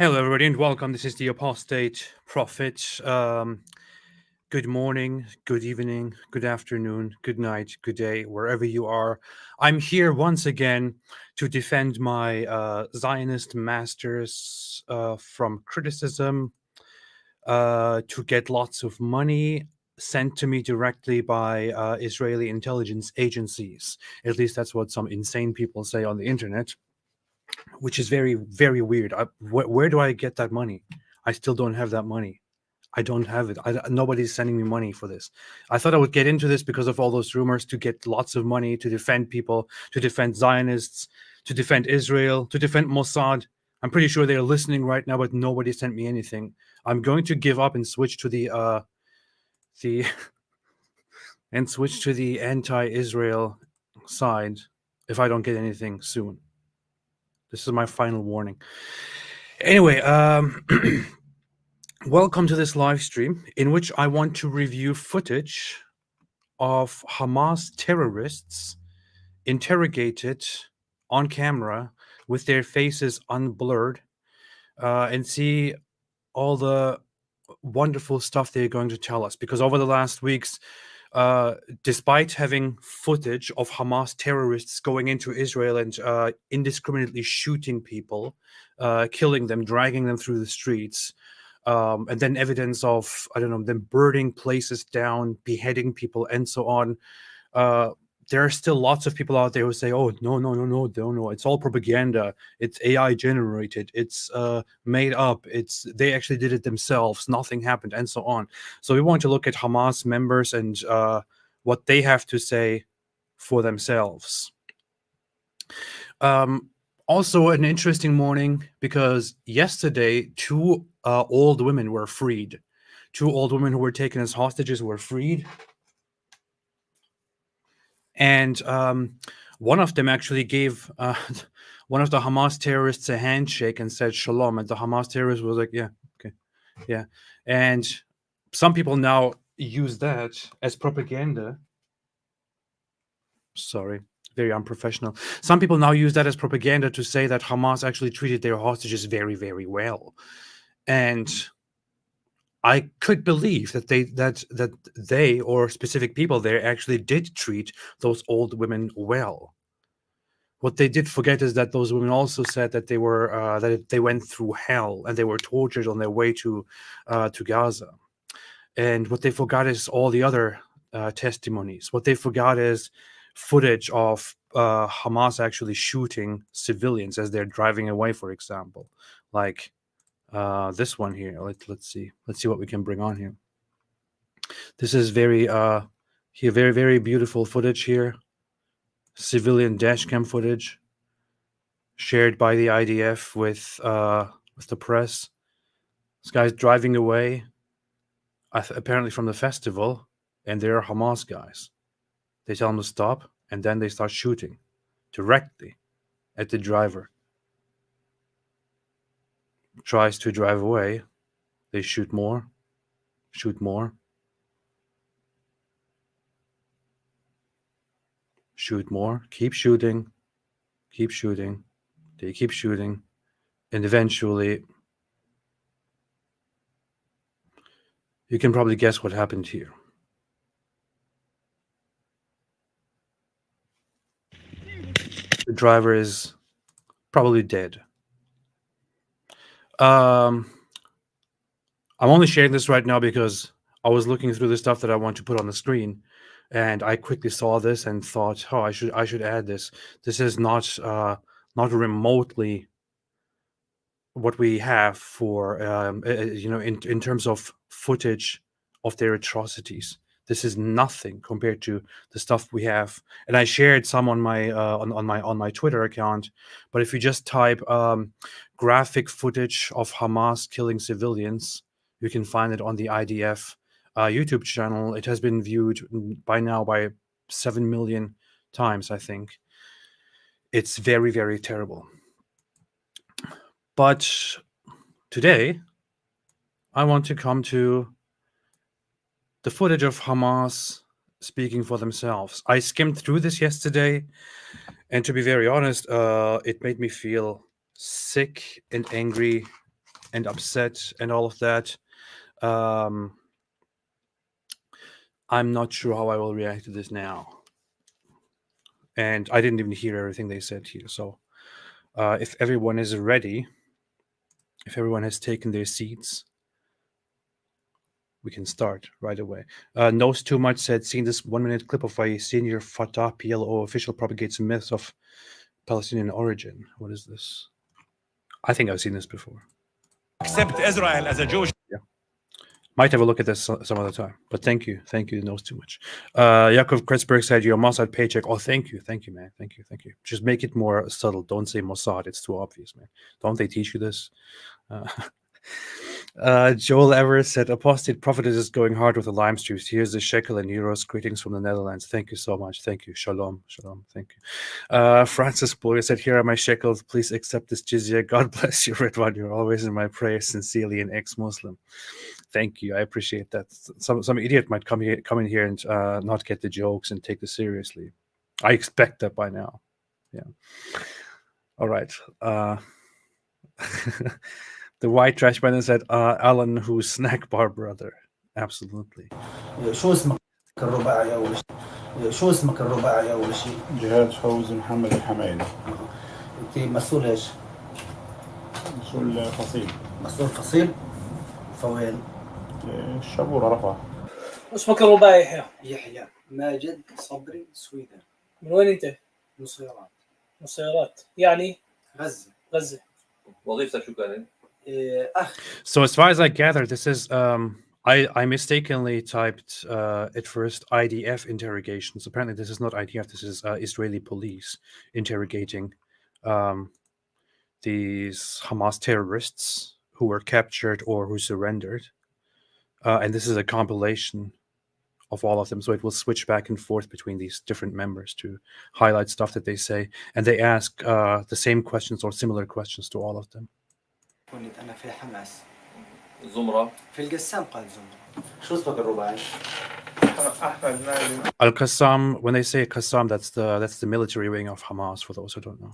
Hello, everybody, and welcome. This is the Apostate Prophet. Good morning, good evening, good afternoon, good night, good day, wherever you are. I'm here once again to defend my Zionist masters from criticism, to get lots of money sent to me directly by Israeli intelligence agencies. At least that's what some insane people say on the internet, which is very, very weird. Where do I get that money? I still don't have that money. I don't have it. Nobody's sending me money for this. I thought I would get into this because of all those rumors to get lots of money to defend people, to defend Zionists, to defend Israel, to defend Mossad. I'm pretty sure they're listening right now, but nobody sent me anything. I'm going to give up and switch to the and switch to the anti-Israel side if I don't get anything soon. This is my final warning. Anyway, welcome to this live stream in which I want to review footage of Hamas terrorists interrogated on camera with their faces unblurred, and see all the wonderful stuff they're going to tell us. Because over the last weeks, despite having footage of Hamas terrorists going into Israel and indiscriminately shooting people, killing them, dragging them through the streets, and then evidence of, I don't know, them burning places down, beheading people, and so on. There are still lots of people out there who say, "Oh, no, it's all propaganda. It's AI generated. It's made up. They actually did it themselves. Nothing happened," and so on. So we want to look at Hamas members and what they have to say for themselves. Also, an interesting morning because yesterday, two old women were freed. Two old women who were taken as hostages were freed. And one of them actually gave one of the Hamas terrorists a handshake and said shalom. And the Hamas terrorist was like, yeah, okay, yeah. And some people now use that as propaganda. Sorry, very unprofessional. Some people now use that as propaganda to say that Hamas actually treated their hostages very, very well. And I could believe that they or specific people there actually did treat those old women well. What they did forget is that those women also said that they were that they went through hell and they were tortured on their way to Gaza. And what they forgot is all the other testimonies. What they forgot is footage of Hamas actually shooting civilians as they're driving away, for example, like this one here. Let's see what we can bring on here. This is very very beautiful footage here. Civilian dashcam footage shared by the IDF with the press. This guy's driving away, apparently from the festival, and they're Hamas guys. They tell him to stop, and then they start shooting directly at the driver. Tries to drive away. They shoot more, shoot more, shoot more, keep shooting, keep shooting. They keep shooting, and eventually, you can probably guess what happened here. The driver is probably dead. I'm only sharing this right now because I was looking through the stuff that I want to put on the screen, and I quickly saw this and thought, "Oh, I should add this. This is not remotely what we have for in terms of footage of their atrocities. This is nothing compared to the stuff we have." And I shared some on my on my Twitter account. But if you just type graphic footage of Hamas killing civilians, you can find it on the IDF YouTube channel. It has been viewed by now by 7 million times, I think. It's very, very terrible. But today, I want to come to the footage of Hamas speaking for themselves. I skimmed through this yesterday, and to be very honest, it made me feel sick and angry and upset and all of that. I'm not sure how I will react to this now. And I didn't even hear everything they said here. So if everyone is ready, if everyone has taken their seats, we can start right away. Knows Too Much said, seen this 1-minute clip of a senior Fatah PLO official propagates myths of Palestinian origin. What is this? I think I've seen this before. Accept Israel as a Jewish. Yeah. Might have a look at this some other time. But thank you. Knows Too Much. Yakov Kretzberg said, your Mossad paycheck. Oh, thank you, man. Thank you. Just make it more subtle. Don't say Mossad. It's too obvious, man. Don't they teach you this? Joel Everett said, Apostate Prophet is going hard with the lime streams. Here's the shekel and euros. Greetings from the Netherlands. Thank you so much. Thank you. Shalom. Thank you. Francis Boyer said, here are my shekels. Please accept this jizya. God bless you, Redwan. You're always in my prayers. Sincerely, an ex-Muslim. Thank you. I appreciate that. Some idiot might come in here and not get the jokes and take this seriously. I expect that by now. Yeah. All right. The white trash man said, Alan, who's snack bar brother. Absolutely. شو اسمك الرباعي أول شيء؟ جهاد فوزي محمد الحمايلي. أنت مسؤول إيش؟ مسؤول فصيل. مسؤول فصيل؟ فوين؟ الشبورة رفح. اسمك الرباعي؟ يحيى ماجد صبري سويدن. من وين أنت؟ من السيارات. يعني؟ غزة. وظيفتك شو كانت؟ So as far as I gather, this is I mistakenly typed at first IDF interrogations. Apparently, this is not IDF. This is Israeli police interrogating these Hamas terrorists who were captured or who surrendered. And this is a compilation of all of them. So it will switch back and forth between these different members to highlight stuff that they say. And they ask the same questions or similar questions to all of them. كنت أنا في حماس. الزمرة. في القسام قال زمرة. شو اسمك الرباعي؟ أحمد مالي. Al-Qassam, when they say Qassam, that's the military wing of Hamas, for those who don't know.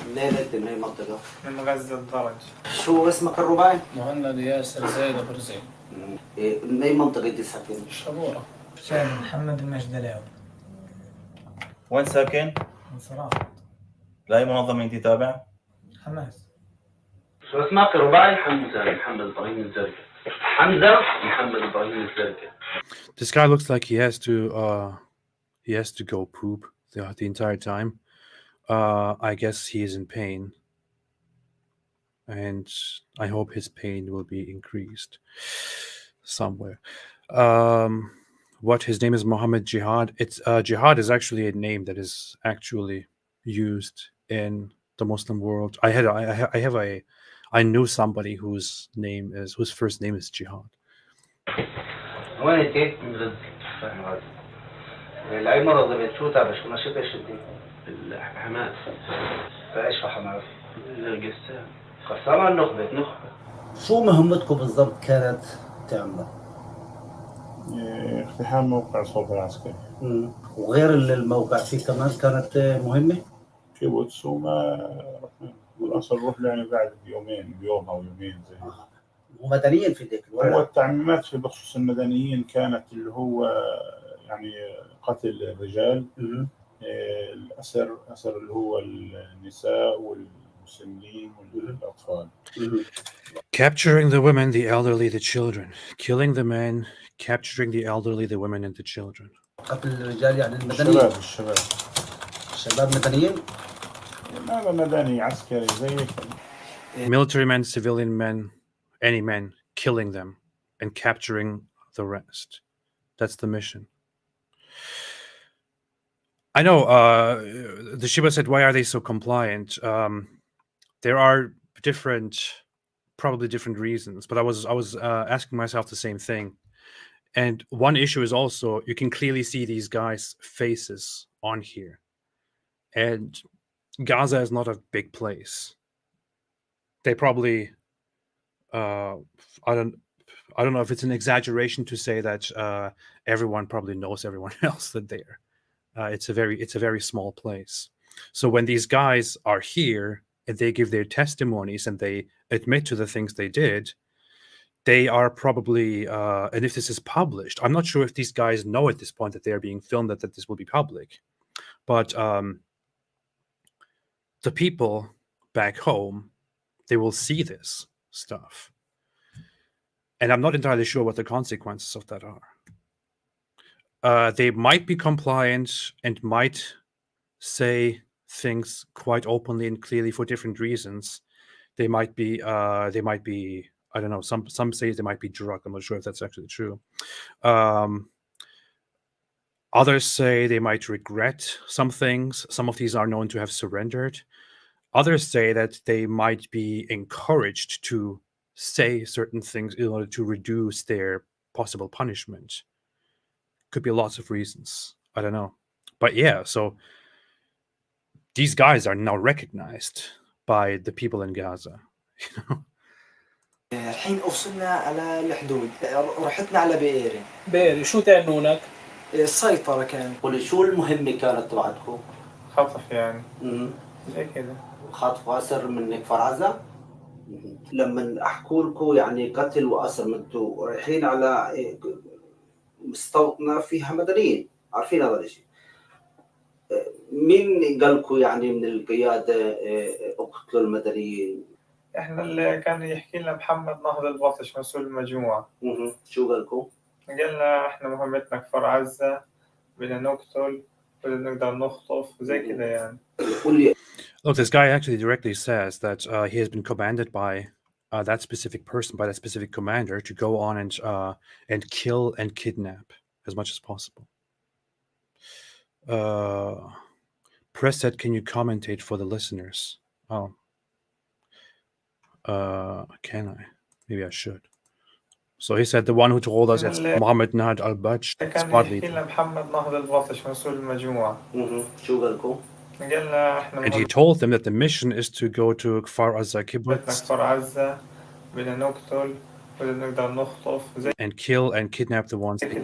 منين أنت من أي منطقة؟ من غزة الدرج. شو اسمك الرباعي؟ مهند ياسر زيد برزي. من أي منطقة أنت ساكن؟ الشبورة. سامي محمد المجدلاوي. وين ساكن؟ من صراحة. لأي منظمة أنت تابع؟ حماس. شو اسمك الرباعي؟ حمزة محمد إبراهيم الزرقاء. حمزة محمد إبراهيم الزرقاء. This guy looks like he has to go poop the entire time. I guess he is in pain, and I hope his pain will be increased somewhere. What his name is Mohammed Jihad. It's Jihad is actually a name that is actually used in the Muslim world. I knew somebody whose first name is Jihad. وين أنت؟ من غزة. فاهم غزة. لأي منظمة شو تابع شو نشيط إيش أنت؟ حماس. فإيش في حماس؟ القسام. قسام النخبة. شو مهمتكم بالضبط كانت تعملوا؟ اقتحام موقع صوب العسكري. وغير الموقع في كمان كانت مهمة؟ كيبوتس وما الأصل نروح يعني بعد بيوم أو يومين زي ومدنيين في ذيك الوقت. هو التعميمات في بخصوص المدنيين كانت اللي هو يعني قتل الرجال، الأسر اللي هو النساء والمسنين والأطفال. Capturing the women, the elderly, the children. Killing the men, capturing the elderly, the women, and the children. قتل الرجال يعني المدنيين. الشباب مدنيين. هذا مدني عسكري زي Military men, civilian men, any men, killing them and capturing the rest. That's the mission. I know the Shiba said, why are they so compliant? There are probably different reasons, but I was asking myself the same thing. And one issue is also, you can clearly see these guys' faces on here. And Gaza is not a big place. They probably, I don't know if it's an exaggeration to say that everyone probably knows everyone else that there. It's a very small place. So when these guys are here and they give their testimonies and they admit to the things they did, they are probably, and if this is published, I'm not sure if these guys know at this point that they are being filmed, that this will be public, but the people back home, they will see this stuff. And I'm not entirely sure what the consequences of that are. They might be compliant and might say things quite openly and clearly for different reasons. They might be, I don't know, some say they might be drunk. I'm not sure if that's actually true. Others say they might regret some things. Some of these are known to have surrendered. Others say that they might be encouraged to say certain things in order to reduce their possible punishment. Could be lots of reasons. I don't know. But yeah, so these guys are now recognized by the people in Gaza. You know? الحين وصلنا على الحدود رحتنا على بئيري. بئيري شو تعنونك؟ السيطرة كانت. قولي شو المهمة كانت تبعتكم؟ خطف يعني زي كده. خطف وأسر من كفر عزة؟ لما أحكوا لكم يعني قتل وأسر، انتوا رايحين على مستوطنة فيها مدنيين، عارفين هذا الشيء. مين قال لكم يعني من القيادة اقتلوا المدنيين؟ احنا اللي كان يحكي لنا محمد نهض البطش مسؤول المجموعة. شو قال لكم؟ قالنا احنا مهمتنا كفر عزة، بدنا نقتل، بدنا نقدر نخطف زي كده يعني. Look, this guy actually directly says that he has been commanded by that specific person, by that specific commander, to go on and kill and kidnap as much as possible. Press said, can you commentate for the listeners? Oh. Can I? Maybe I should. So he said the one who told us it's Mohammed Nahad al-Baj, squad leader. And he told them that the mission is to go to Kfar Azza kibbutz and kill and kidnap the ones they kill.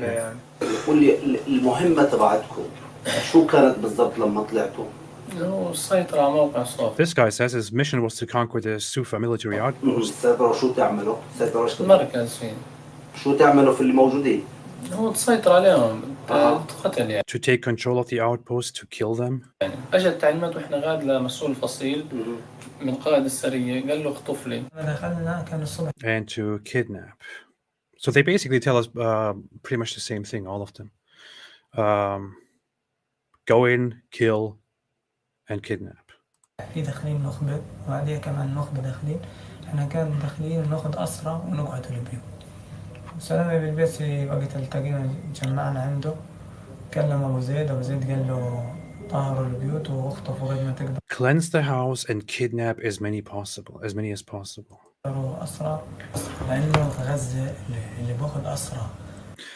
This guy says his mission was to conquer the Sufa military outpost. To take control of the outpost, to kill them. اجت تعليمات واحنا غاد لمسؤول الفصيل من قائد السريه قال له اخطف لي. And to kidnap. So they basically tell us pretty much the same thing, all of them. Go in, kill, and kidnap. في داخلين نخبة وبعدين كمان نخبة داخلين، احنا كان داخلين ناخد أسرى ونقعد البيوت. سلامة بالبيت وقت التقينا جمعنا عنده، كلم أبو زيد قال له طهروا البيوت واخطفوا قد ما تقدر. Cleanse the house and kidnap as many as possible. أسرى لأنه في غزة اللي باخد أسرى.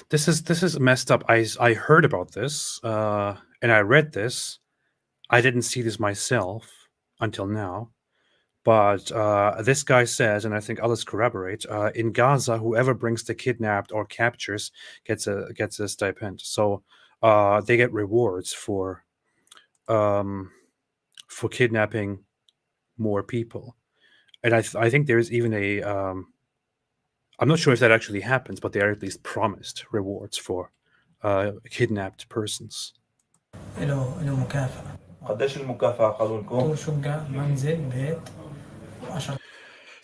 This is messed up. I heard about this and I read this. I didn't see this myself until now, but this guy says, and I think others corroborate, in Gaza, whoever brings the kidnapped or captures gets a stipend. So they get rewards for kidnapping more people, and I think there is even a I'm not sure if that actually happens, but they are at least promised rewards for kidnapped persons. له مكافأة. قديش المكافأة قالوا لكم؟ شقة منزل بيت.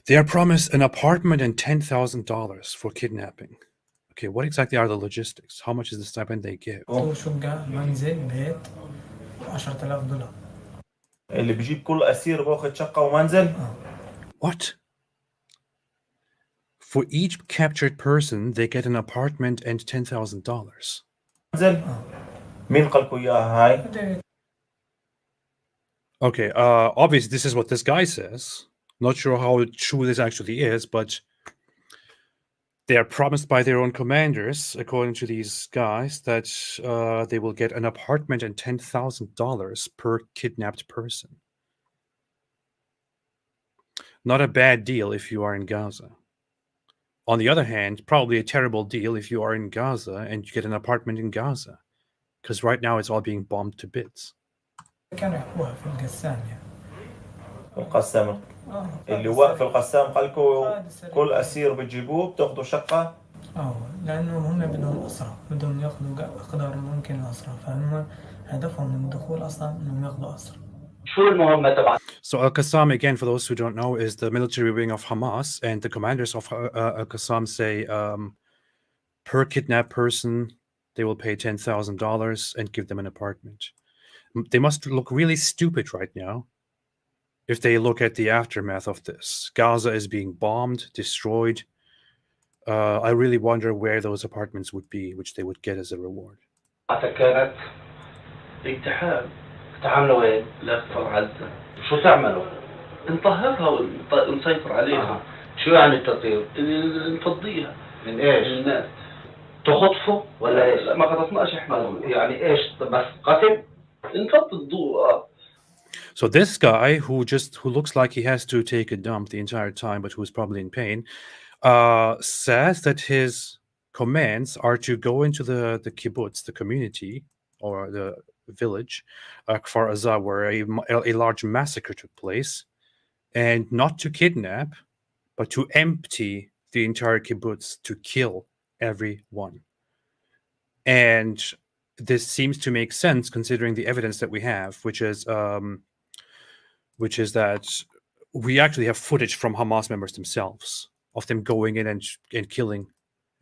They are promised an apartment and $10,000 for kidnapping. Okay, what exactly are the logistics? How much is the stipend they give? شقة منزل بيت $10,000. اللي بيجيب كل أسير باخد شقة ومنزل؟ What? For each captured person, they get an apartment and $10,000. منزل؟ مين قالكوا إياها هاي؟ Okay, obviously this is what this guy says. Not sure how true this actually is, but they are promised by their own commanders, according to these guys, that they will get an apartment and $10,000 per kidnapped person. Not a bad deal if you are in Gaza. On the other hand, probably a terrible deal if you are in Gaza and you get an apartment in Gaza, because right now it's all being bombed to bits. كانوا يحكوها في القسام يعني. القسام قائد اللي واقف السرية. القسام قالكم قائد السرية. كل أسير بتجيبوه بتاخذوا شقة. لأنه هم بدهم أسرى، بدهم ياخذوا أقدر ممكن أسرى، فهم هدفهم من الدخول أصلا إنهم ياخذوا أسرى. شو المهمة تبع So Al-Qassam, again, for those who don't know, is the military wing of Hamas, and the commanders of Al-Qassam say per kidnapped person, they will pay $10,000 and give them an apartment. They must look really stupid right now if they look at the aftermath of this. Gaza is being bombed, destroyed. I really wonder where those apartments would be, which they would get as a reward. كانت اقتحام؟ اقتحامنا وين؟ لقطار عزة. شو تعملوا؟ نطهرها ونسيطر عليها. شو يعني التطهير؟ نفضيها. من ايش؟ من الناس. تخطفوا ولا ايش؟ لا ما خطفناش احنا. يعني ايش؟ بس قتل؟ نفض الضوء. So this guy who looks like he has to take a dump the entire time, but who's probably in pain, says that his commands are to go into the kibbutz, the community or the village, Kfar Aza, where a large massacre took place, and not to kidnap, but to empty the entire kibbutz, to kill everyone. And this seems to make sense considering the evidence that we have, which is that we actually have footage from Hamas members themselves of them going in and killing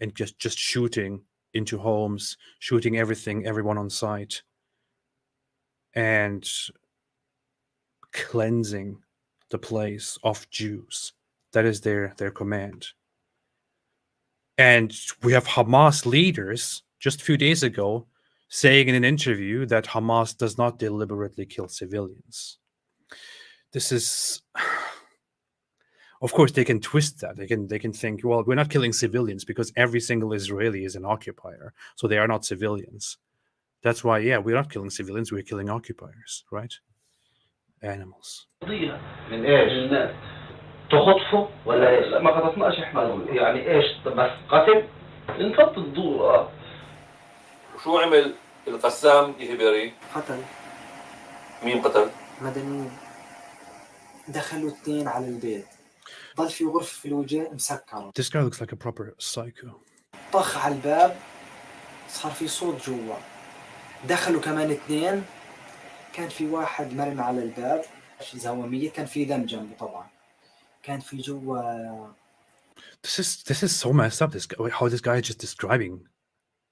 and just shooting into homes, shooting everyone on sight, and cleansing the place of Jews. That is their command. And we have Hamas leaders just a few days ago saying in an interview that Hamas does not deliberately kill civilians. This is, of course, they can twist that. They can think, well, we're not killing civilians because every single Israeli is an occupier, so they are not civilians. That's why, yeah, we're not killing civilians, we're killing occupiers, right? Animals. من ايش؟ من الناس. تخطفوا ولا ايش؟ لا ما خطفناش احنا. يعني ايش؟ بس قتل؟ نفض الضوء. وشو عمل القسام يهبري؟ قتل. مين قتل؟ مدنيين. دخلوا 2 على البيت. ضل في غرفة في الوجه مسكرة. This guy looks like a proper psycho. طخ على الباب، صار في صوت جوا. دخلوا كمان 2، كان في واحد مرمي على الباب، إذا هو ميت كان في دم جنبه طبعا. كان في جوا. This is so messed up. How this guy is just describing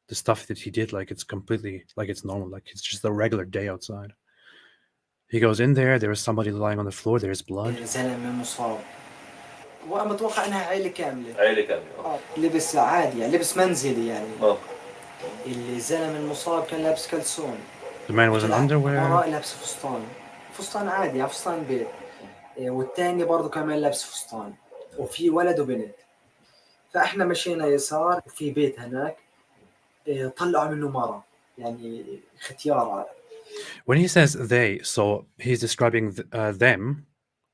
the stuff that he did like it's completely like it's normal, like it's just a regular day outside. He goes in there. There is somebody lying on the floor. There's blood. زلمة مصاب. ومتوقع انها عائلة كاملة. عائلة كاملة. لبس عادي يعني لبس منزلي يعني. اللي الزلمة المصاب كان لابس كلسون. The man was in underwear. وراء لابس فستان عادي على فستان بيت. والتاني برضه كمان لابس فستان. وفي ولد وبنت. فاحنا مشينا يسار وفي بيت هناك. طلعوا منه مرة يعني ختيارة. When he says they, so he's describing them,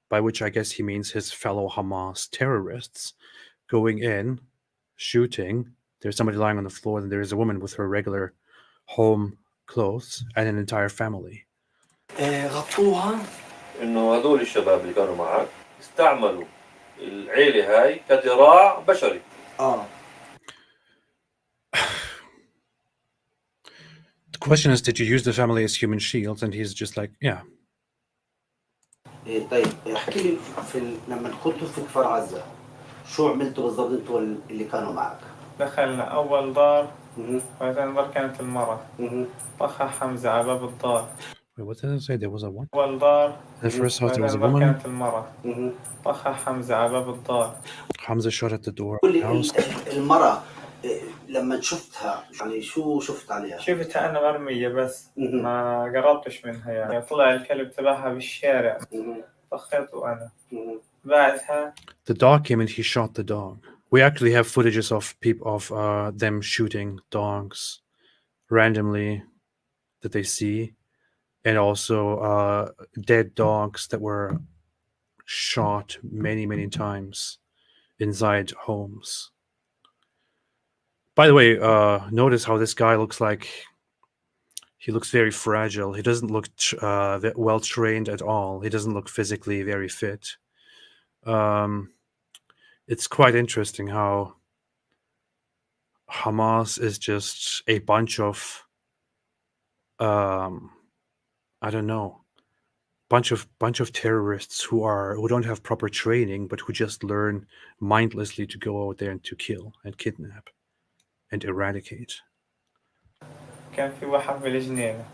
by which I guess he means his fellow Hamas terrorists going in, shooting. There's somebody lying on the floor, and there is a woman with her regular home clothes and an entire family. غطوها. إنه هذول الشباب اللي كانوا معك استعملوا العيلة هاي كذراع بشري. The question is, did you use the family as human shields? And he's just like, yeah. طيب احكي لي لما كنتوا في كفر عزة شو عملتوا بالضبط انتوا اللي كانوا معك؟ دخلنا أول دار وثاني دار كانت المرة. طخها حمزة على باب الدار. Wait, what did it say? There was a what? أول دار. The first house there was a woman. كانت المرة. طخها حمزة على باب الدار. Hamza shot at the door. المرة لما شفتها يعني شو شفت عليها؟ شفتها أنا مرمية بس ما قربتش منها يعني طلع الكلب تبعها بالشارع طخيته أنا بعدها. The dog came and he shot the dog. We actually have footages of them shooting dogs randomly that they see, and also dead dogs that were shot many times inside homes. By the way, notice how this guy looks like He looks very fragile. He doesn't look well trained at all. He doesn't look physically very fit. It's quite interesting how Hamas is just a bunch of I don't know, bunch of terrorists who don't have proper training, but who just learn mindlessly to go out there and to kill and kidnap and eradicate. كان في واحد بالجنينة.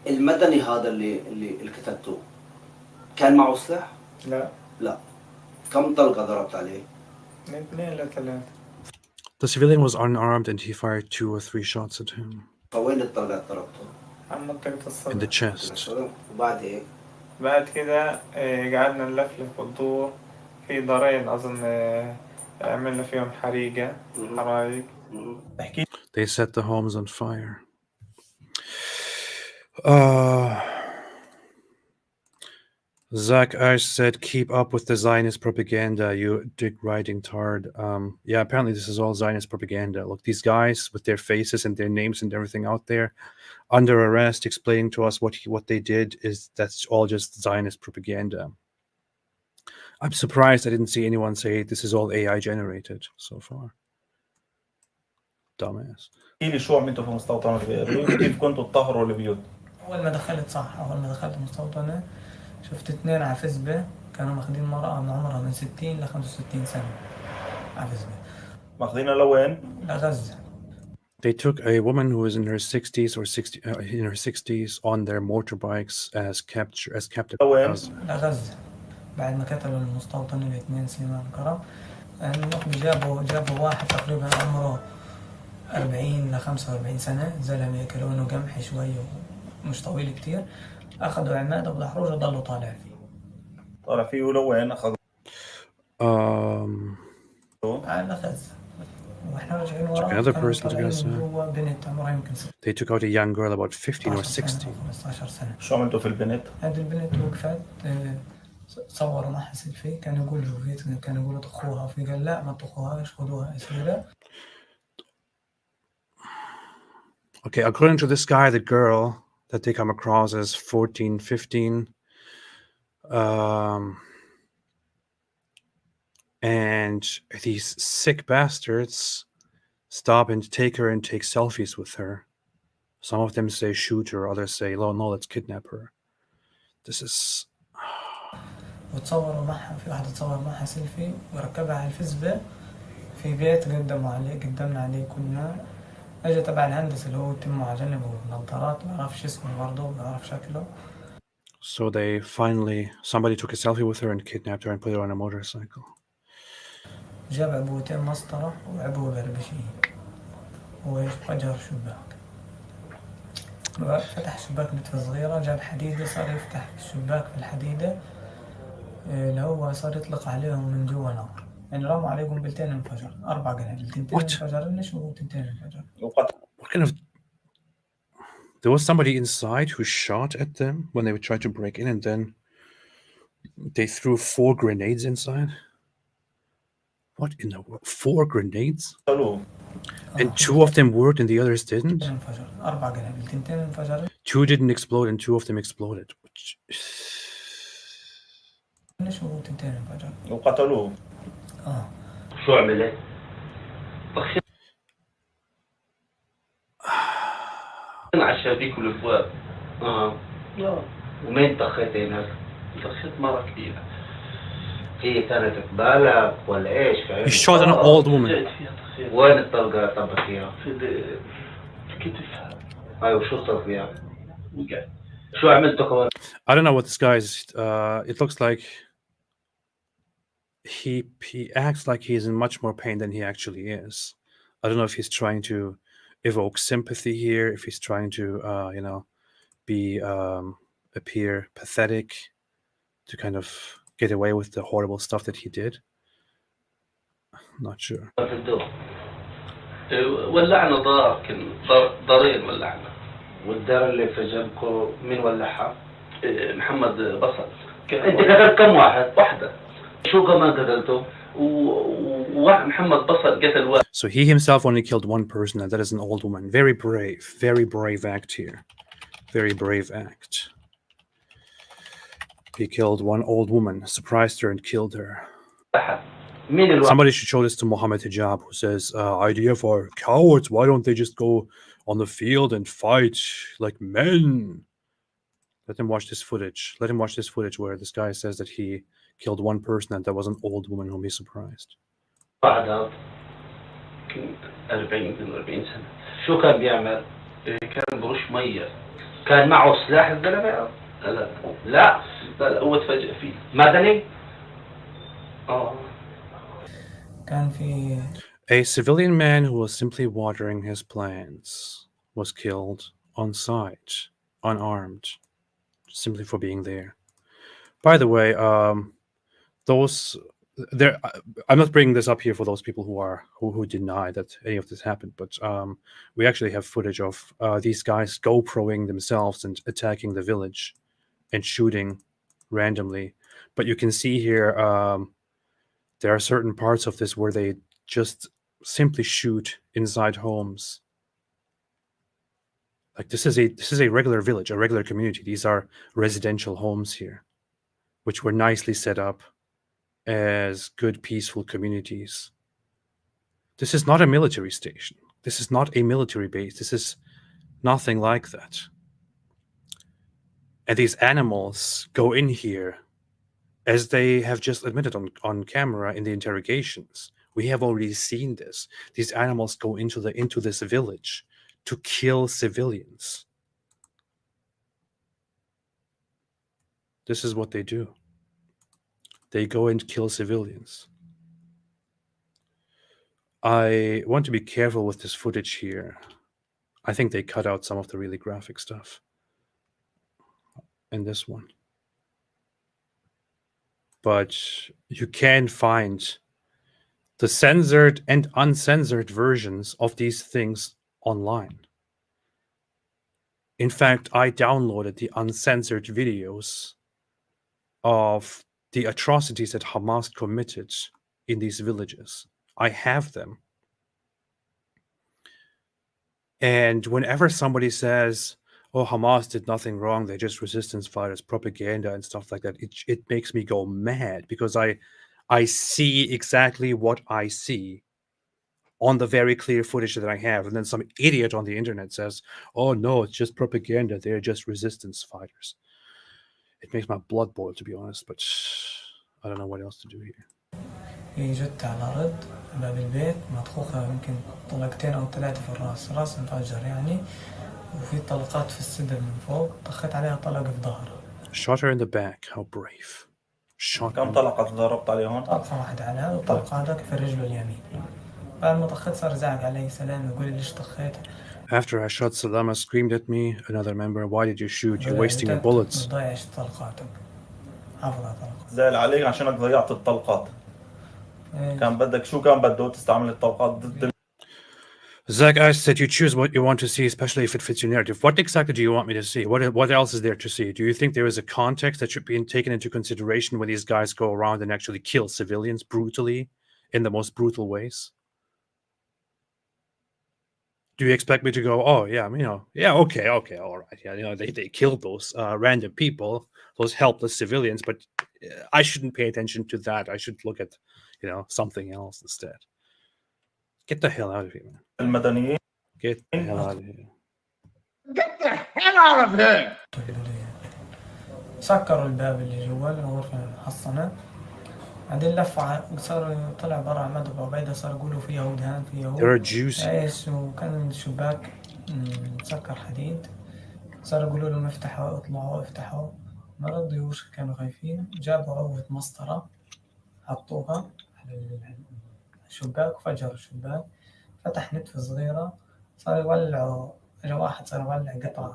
المدني هذا اللي كتبته كان معه سلاح؟ لا. كم طلقة ضربت عليه؟ من 2 ل 3. The civilian was unarmed and he fired 2 or 3 shots at him. فوين الطلقات ضربته؟ عن منطقة In the الصدر. chest. وبعد هيك؟ بعد كده قعدنا نلفلف بالضوء في دارين أظن عملنا فيهم حريقة حرايق. They set the homes on fire. Zach Ash said, keep up with the Zionist propaganda, you dick riding tard. Yeah, apparently this is all Zionist propaganda. Look, these guys with their faces and their names and everything out there, under arrest, explaining to us what they did, that's all just Zionist propaganda. I'm surprised I didn't see anyone say this is all AI generated so far. Dumbass. احكي لي شو عملتوا في مستوطنة بيروت؟ كيف كنتوا تطهروا البيوت؟ أول ما دخلت المستوطنة شفت 2 على فزبة كانوا ماخدين مرأة من عمرها من 60 ل 65 سنة على فزبة. ماخدينها لوين؟ لغزة. They took a woman who was in her 60s or in her 60s on their motorbikes as captive. لغزة. بعد ما قتلوا المستوطنين 2 سليمان كرم، جابوا واحد تقريبا عمره 40 ل 45 سنة، زلمة كلونه قمحي شوي ومش طويل كتير، أخذوا عمادة بدحروج وضلوا طالع فيه ولوين أخذوا؟ على غزة. وإحنا راجعين وراه Another person to Gaza. جوا بنت عمرها يمكن They took out a young girl about 15 or 16. 15 سنة. شو عملتوا في البنت؟ هذه البنت وقفت صوروا معها سيلفي، كانوا يقولوا طخوها، في قال لا ما تطخوهاش خذوها أسيرة. Okay, according to this guy, the girl that they come across as 14, 15, and these sick bastards stop and take her and take selfies with her. Some of them say shoot her, others say, oh no, let's kidnap her. This is... وتصوروا معها، في واحد تصور معها سيلفي وركبها على الفزبة في بيت قدمنا عليه كنا. اجى تبع الهندسة اللي هو تمه على جنب ونظارات، ما بعرفش اسمه برضه، ما بعرف شكله. So somebody took a selfie with her and kidnapped her and put her on a motorcycle. جاب عبوتين مسطرة وعبوة بربشية وإيش فجر شباك. فتح شباك نتفة صغيرة، جاب حديدة صار يفتح الشباك في الحديدة اللي هو صار يطلق عليهم من جوا نار. يعني رموا عليه قنبلتين انفجر، 4 قنابل، 2 انفجرنش و2 انفجر. What kind of... There was somebody inside who shot at them when they would try to break in, and then they threw 4 grenades inside. What in the world? 4 grenades? And 2 of them worked and the others didn't? 2 didn't explode and 2 of them exploded. وقتلوه. شو عملت؟ على الشبابيك والابواب. ومين طخيت هناك؟ طخيت مرة كبيرة. هي كانت قبالك ولا ايش؟ He shot an old woman. وين الطلقة طبت فيها؟ في كتفها. ايوه شو صار فيها؟ شو عملتوا كمان؟ I don't know what this guy is. It looks like he acts like he's in much more pain than he actually is. I don't know if he's trying to evoke sympathy here, if he's trying to appear pathetic to kind of get away with the horrible stuff that he did. I'm not sure. ولعنا دارين ولعنا. والدار اللي في جنبكم مين ولعها؟ محمد بصل. انت قتلت كم واحد؟ واحدة. شو كمان قتلته؟ ومحمد بصل قتل واحد. So he himself only killed 1 person, and that is an old woman. Very brave act here. Very brave act. He killed one old woman, surprised her and killed her. Somebody should show this to Mohammed Hijab, who says, idea for cowards, why don't they just go on the field and fight like men? Let him watch this footage. Let him watch this footage where this guy says that he killed one person and that was an old woman whom he surprised. بعدها كنت 42 سنة. شو كان بيعمل؟ كان برش مية. كان معه سلاح الزلمة؟ لا هو تفاجئ فيه. مدني؟ كان في A civilian man who was simply watering his plants was killed on sight, unarmed, simply for being there. By the way, I'm not bringing this up here for those people who deny that any of this happened, but we actually have footage of these guys GoProing themselves and attacking the village and shooting randomly. But you can see here there are certain parts of this where they just simply shoot inside homes. Like this is a regular village, a regular community. These are residential homes here, which were nicely set up as good, peaceful communities. This is not a military station. This is not a military base. This is nothing like that. And these animals go in here, as they have just admitted on camera in the interrogations. We have already seen this. These animals go into this village to kill civilians. This is what they do. They go and kill civilians. I want to be careful with this footage here. I think they cut out some of the really graphic stuff in this one. But you can find the censored and uncensored versions of these things online. In fact, I downloaded the uncensored videos of the atrocities that Hamas committed in these villages. I have them. And whenever somebody says, oh, Hamas did nothing wrong, they're just resistance fighters, propaganda and stuff like that, it makes me go mad, because I see exactly what I see on the very clear footage that I have. And then some idiot on the internet says, oh no, it's just propaganda, they're just resistance fighters. It makes my blood boil, to be honest, but I don't know what else to do here. هي جت على الأرض باب البيت مطخوخة يمكن طلقتين أو 3 في الرأس، راس انفجر يعني، وفي طلقات في الصدر من فوق، طخت عليها طلقة في ظهرها. Shot her in the back. How brave. Shot كم طلقة ضربت عليهم؟ طلقة واحدة عليها وطلقة هذاك في رجله اليمين. بعد ما طخت صار زعق علي سلام يقول لي ليش طخيت؟ After I shot, Salama screamed at me. Another member, why did you shoot? You're wasting your bullets. ضيعش طلقاتك. حافظ على طلقات. زعل عليك عشانك ضيعت الطلقات. كان بدك شو كان بده تستعمل الطلقات ضد Zach asked that you choose what you want to see, especially if it fits your narrative. What exactly do you want me to see? What else is there to see? Do you think there is a context that should be taken into consideration when these guys go around and actually kill civilians brutally in the most brutal ways? Do you expect me to go, oh, yeah, okay, all right. Yeah, they killed those random people, those helpless civilians, but I shouldn't pay attention to that. I should look at, something else instead. Get the hell out of here, man. المدنيين. Get the hell out of here. Get the hell out of here! سكروا الباب اللي جوا الغرفة المحصنة. بعدين لفوا صار طلع برا عماد أبو عبيدة صار يقولوا في يهود هان في يهود. There are Jews. إيش وكان الشباك مسكر حديد. صار يقولوا لهم افتحوا اطلعوا افتحوا. ما رضيوش كانوا خايفين. جابوا عقدة مسطرة حطوها على الشباك وفجروا الشباك. فتح نتفة صغيرة صار يولعوا اجى واحد صار يولع قطع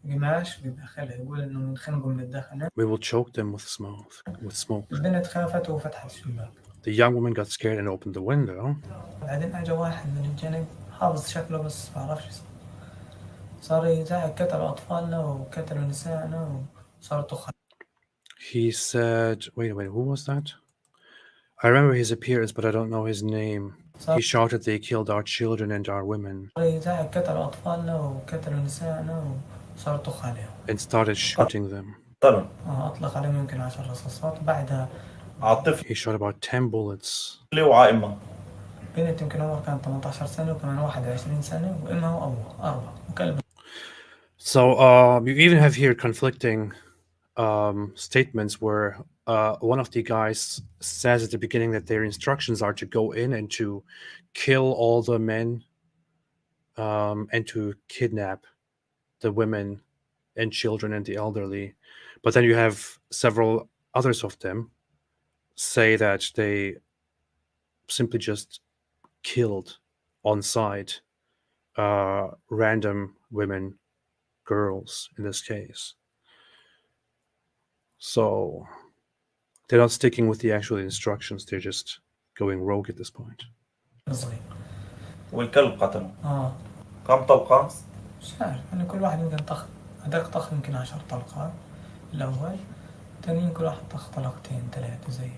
قماش بداخلها يقول انه منخنقوا من الداخل. We will choke them with smoke. البنت خافت وفتحت الشباك. The young woman got scared and opened the window. بعدين اجى واحد من الجنب حافظ شكله بس ما بعرفش صار يزعق قتلوا اطفالنا وقتلوا نسائنا وصار طخ. He said, wait, who was that? I remember his appearance, but I don't know his name. He shouted, they killed our children and our women. صار طخ عليهم. and started shooting them. أطلق عليهم يمكن 10 رصاصات بعدها. He shot about 10 bullets. بنت يمكن عمرها كان 18 سنة وكمان 21 سنة وإمها وأبوها 4 وكلب. So you even have here conflicting statements where one of the guys says at the beginning that their instructions are to go in and to kill all the men and to kidnap the women and children and the elderly. But then you have several others of them say that they simply just killed on sight random women, girls in this case. So they're not sticking with the actual instructions, they're just going rogue at this point. والكلب قتله. كم طلقة؟ مش عارف يعني كل واحد يمكن طخ هداك طخ يمكن 10 طلقات الأول الثانيين كل واحد طخ طلقتين 3 زي.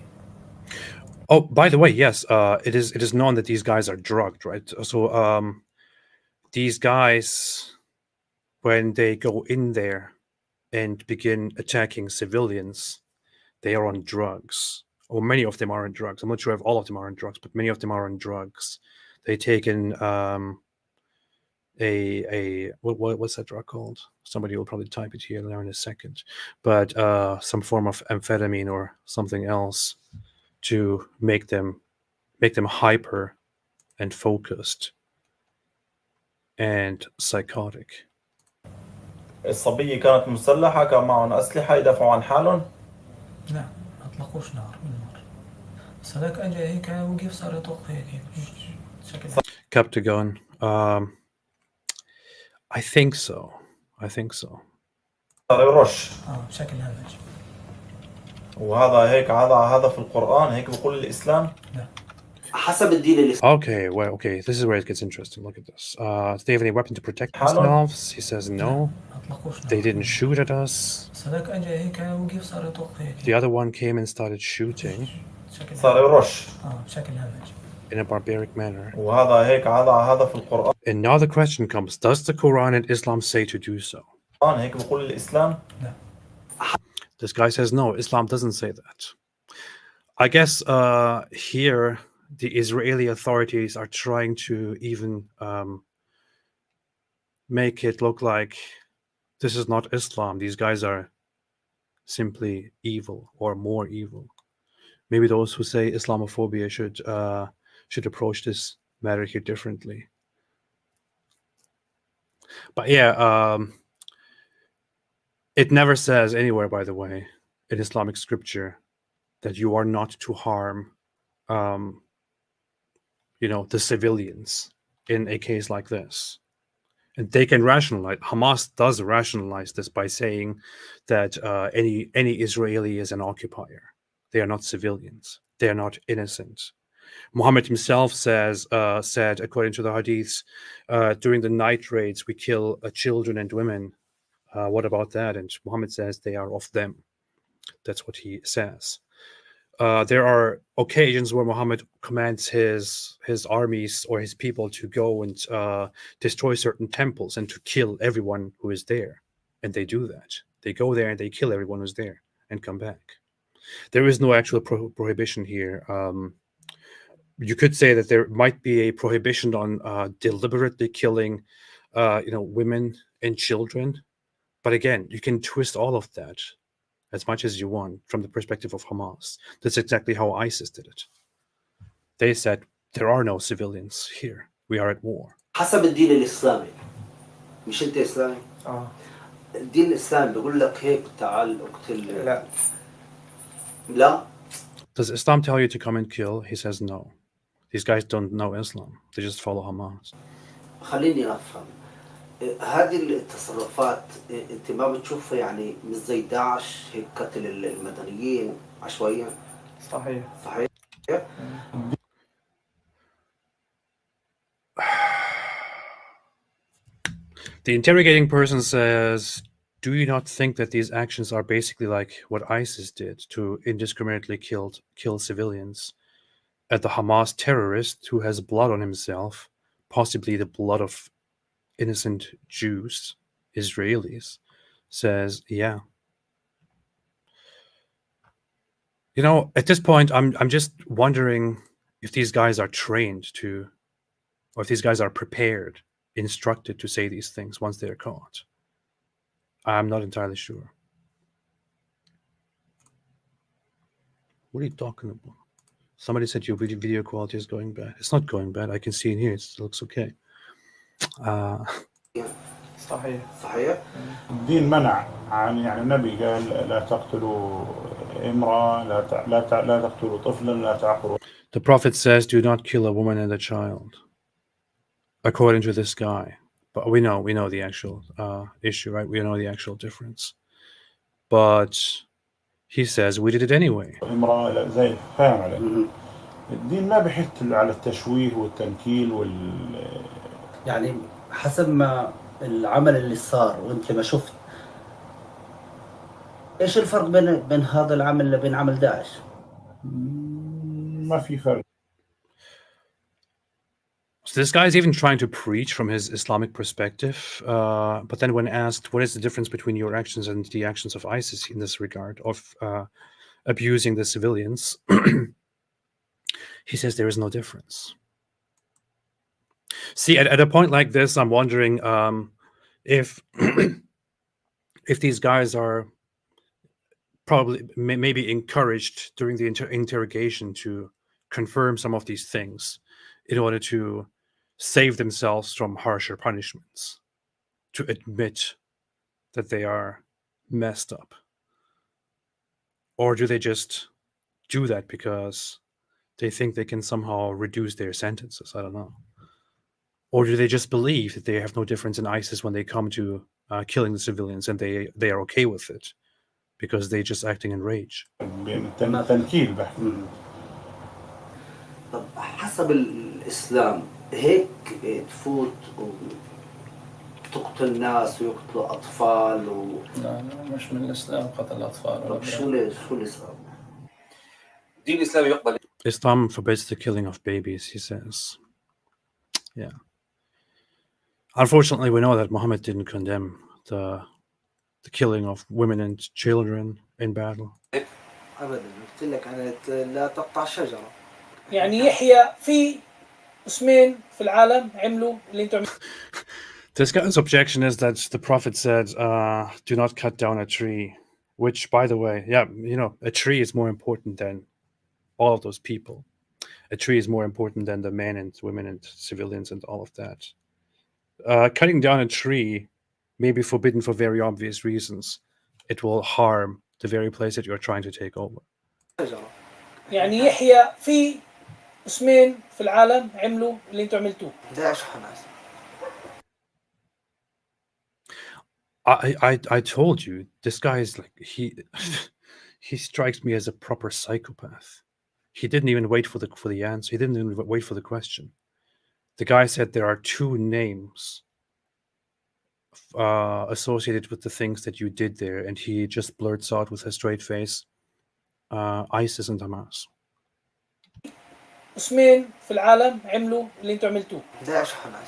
Oh, by the way, yes, it is known that these guys are drugged, right? So these guys, when they go in there and begin attacking civilians, they are on drugs. Or many of them are on drugs. I'm not sure if all of them are on drugs, but many of them are on drugs. They take in what's that drug called? Somebody will probably type it here there in a second. But some form of amphetamine or something else to make them hyper and focused and psychotic. الصبية كانت مسلحة، كان معهم أسلحة يدافعوا عن حالهم؟ لا ما أطلقوش نار بالنار. بس هذاك أجا هيك وقف صار يطق هيك شكل. Kept a gun. I think so. صار يرش. بشكل همج. وهذا هيك هذا في القرآن هيك بيقول الإسلام؟ لا. حسب الدين الإسلامي. Okay, this is where it gets interesting. Look at this. Do they have any weapon to protect themselves? He says no. They didn't shoot at us. The other one came and started shooting صار يرش. بشكل همج. in a barbaric manner. وهذا هيك هذا في القرآن. And now the question comes, does the Quran and Islam say to do so? هيك بيقول الإسلام؟ لا. This guy says no, Islam doesn't say that. I guess here the Israeli authorities are trying to even make it look like this is not Islam. These guys are simply evil or more evil. Maybe those who say Islamophobia should approach this matter here differently. But yeah, it never says anywhere, by the way, in Islamic scripture that you are not to harm the civilians in a case like this. And they can rationalize, Hamas does rationalize this by saying that any Israeli is an occupier. They are not civilians. They are not innocent. Muhammad himself said, according to the hadiths, during the night raids, we kill children and women. What about that? And Muhammad says they are of them. That's what he says. There are occasions where Muhammad commands his armies or his people to go and destroy certain temples and to kill everyone who is there. And they do that. They go there and they kill everyone who's there and come back. There is no actual prohibition here. You could say that there might be a prohibition on deliberately killing women and children. But again, you can twist all of that as much as you want from the perspective of Hamas. That's exactly how ISIS did it. They said, there are no civilians here. We are at war. حسب الدين الإسلامي. مش أنت إسلامي؟ الدين الإسلامي بيقول لك هيك تعال اقتل. لا. لا. Does Islam tell you to come and kill? He says no. These guys don't know Islam. They just follow Hamas. خليني أفهم. هذه التصرفات انت ما بتشوفها يعني مش زي داعش هيك قتل المدنيين عشوائيا؟ صحيح. The interrogating person says, do you not think that these actions are basically like what ISIS did to indiscriminately kill civilians? At the Hamas terrorist who has blood on himself, possibly the blood of innocent Jews, Israelis, says, yeah. You know, at this point, I'm just wondering if these guys are trained to, or if these guys are prepared, instructed to say these things once they're caught. I'm not entirely sure. What are you talking about? Somebody said your video quality is going bad. It's not going bad. I can see in here. It looks okay. صحيح. صحيح؟ الدين منع عن يعني النبي قال لا تقتلوا امرأة لا تقتلوا طفلا لا تعقروا. The Prophet says, do not kill a woman and a child, according to this guy. But we know the actual issue, right? We know the actual difference. But he says we did it anyway. امرأة لا زي فاهم عليك. الدين ما بيحث على التشويه والتنكيل يعني حسب ما العمل اللي صار وانت ما شفت ايش الفرق بين هذا العمل وبين عمل داعش؟ ما في فرق. So this guy is even trying to preach from his Islamic perspective, but then when asked what is the difference between your actions and the actions of ISIS in this regard of abusing the civilians, he says there is no difference. See, at a point like this, I'm wondering if if these guys are probably maybe encouraged during the interrogation to confirm some of these things in order to save themselves from harsher punishments, to admit that they are messed up. Or do they just do that because they think they can somehow reduce their sentences? I don't know. Or do they just believe that they have no difference in ISIS when they come to killing the civilians and they are okay with it because they're just acting in rage? تنكيل بحكي. طب حسب الإسلام هيك تفوت وتقتل ناس ويقتلوا أطفال لا مش من الإسلام قتل الأطفال. طب شو الإسلام؟ الدين الإسلامي يقبل. Islam forbids the killing of babies, he says. Yeah. Unfortunately, we know that Muhammad didn't condemn the killing of women and children in battle. أبدا قلت لك أنا لا تقطع شجرة. يعني يحيى في اسمين في العالم عملوا اللي انتم. This guy's objection is that the Prophet said, do not cut down a tree, which, by the way, yeah, you know, a tree is more important than all of those people. A tree is more important than the men and women and civilians and all of that. Cutting down a tree may be forbidden for very obvious reasons. It will harm the very place that you're trying to take over. يعني يحيى في اسمين في العالم عملوا اللي انتم عملتوه. داعش حماس. I told you, this guy is like, he strikes me as a proper psychopath. He didn't even wait for the answer. He didn't even wait for the question. The guy said there are two names associated with the things that you did there, and he just blurts out with a straight face, ISIS and Hamas. اسمين في العالم عملوا اللي انتم عملتوه. داعش حماس.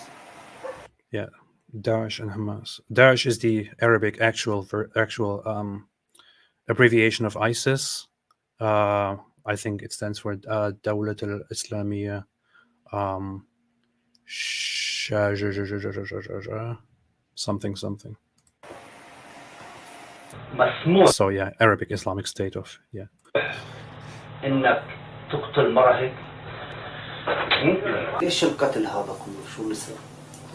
Yeah, Daesh and Hamas. Daesh is the Arabic actual abbreviation of ISIS. I think it stands for Dawlat al-Islamiyya. Something. مسموح. So yeah, Arabic Islamic State of, yeah. إنك تقتل مرة هيك. ليش القتل هذا كله؟ شو اللي صار؟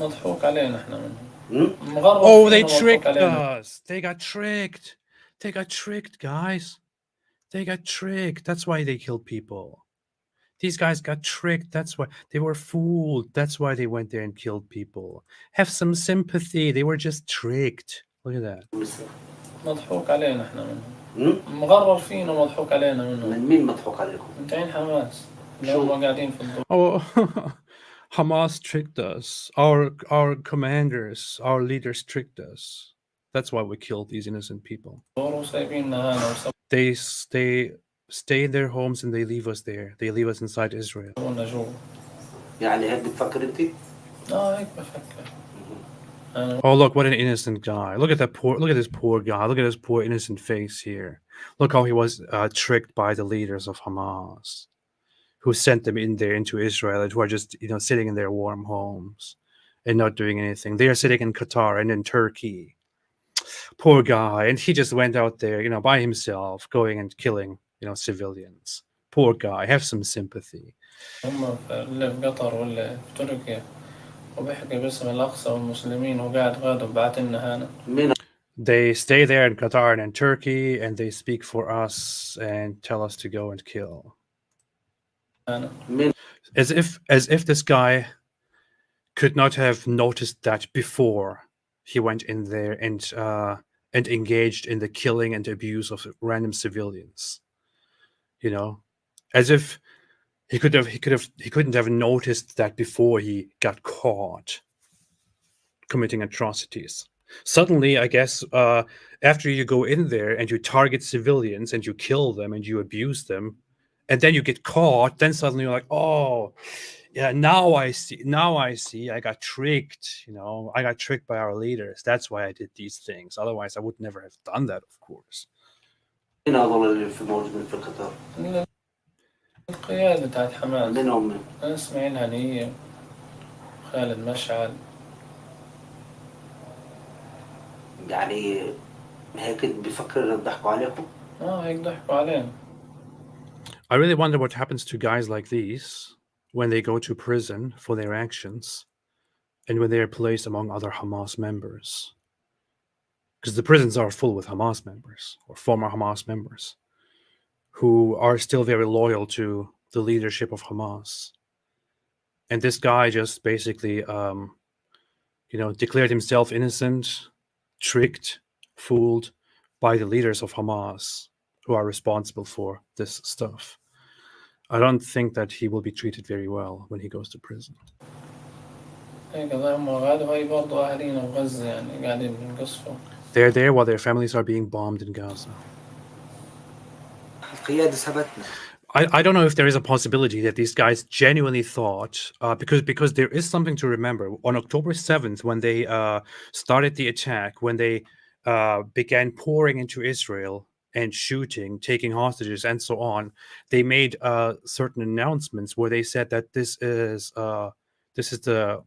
مضحوك علينا احنا منهم. Oh, they tricked us. They got tricked, guys. They got tricked. That's why they killed people. These guys got tricked. That's why they were fooled. That's why they went there and killed people. Have some sympathy. They were just tricked. Look at that. مضحوك علينا احنا منهم. مغرر فينا ومضحوك علينا منهم. من مين مضحوك عليكم؟ متابعين حماس. هم قاعدين في الضوء. Oh, Hamas tricked us. Our commanders, our leaders tricked us. That's why we killed these innocent people. They stay in their homes and they leave us there. They leave us inside Israel. يعني هيك بتفكر أنت؟ هيك بفكر. Oh, look, what an innocent guy. Look at this poor guy. Look at his poor innocent face here. Look how he was tricked by the leaders of Hamas, who sent them in there into Israel, and who are just, sitting in their warm homes and not doing anything. They are sitting in Qatar and in Turkey. Poor guy. And he just went out there, by himself, going and killing, civilians. Poor guy. Have some sympathy. هم اللي في قطر ولا في تركيا وبيحكي باسم الأقصى والمسلمين وقاعد غاضب بعتلنا هنا. They stay there in Qatar and in Turkey, and they speak for us and tell us to go and kill. As if this guy could not have noticed that before he went in there and engaged in the killing and abuse of random civilians. As if he couldn't have noticed that before he got caught committing atrocities. Suddenly, I guess, after you go in there and you target civilians and you kill them and you abuse them, and then you get caught, then suddenly you're like, oh, yeah, now I see, I got tricked, I got tricked by our leaders. That's why I did these things. Otherwise, I would never have done that, of course. القيادة بتاعت حماس منهم اسماعيل هنية خالد مشعل يعني هيك بفكر يضحكوا عليكم؟ هيك ضحكوا علينا. I really wonder what happens to guys like these when they go to prison for their actions and when they are placed among other Hamas members. Because the prisons are full with Hamas members or former Hamas members who are still very loyal to the leadership of Hamas. And this guy just basically, declared himself innocent, tricked, fooled by the leaders of Hamas who are responsible for this stuff. I don't think that he will be treated very well when he goes to prison. They're there while their families are being bombed in Gaza. I don't know if there is a possibility that these guys genuinely thought, because there is something to remember. On October 7th, when they started the attack, when they began pouring into Israel and shooting, taking hostages, and so on, they made certain announcements where they said that this is the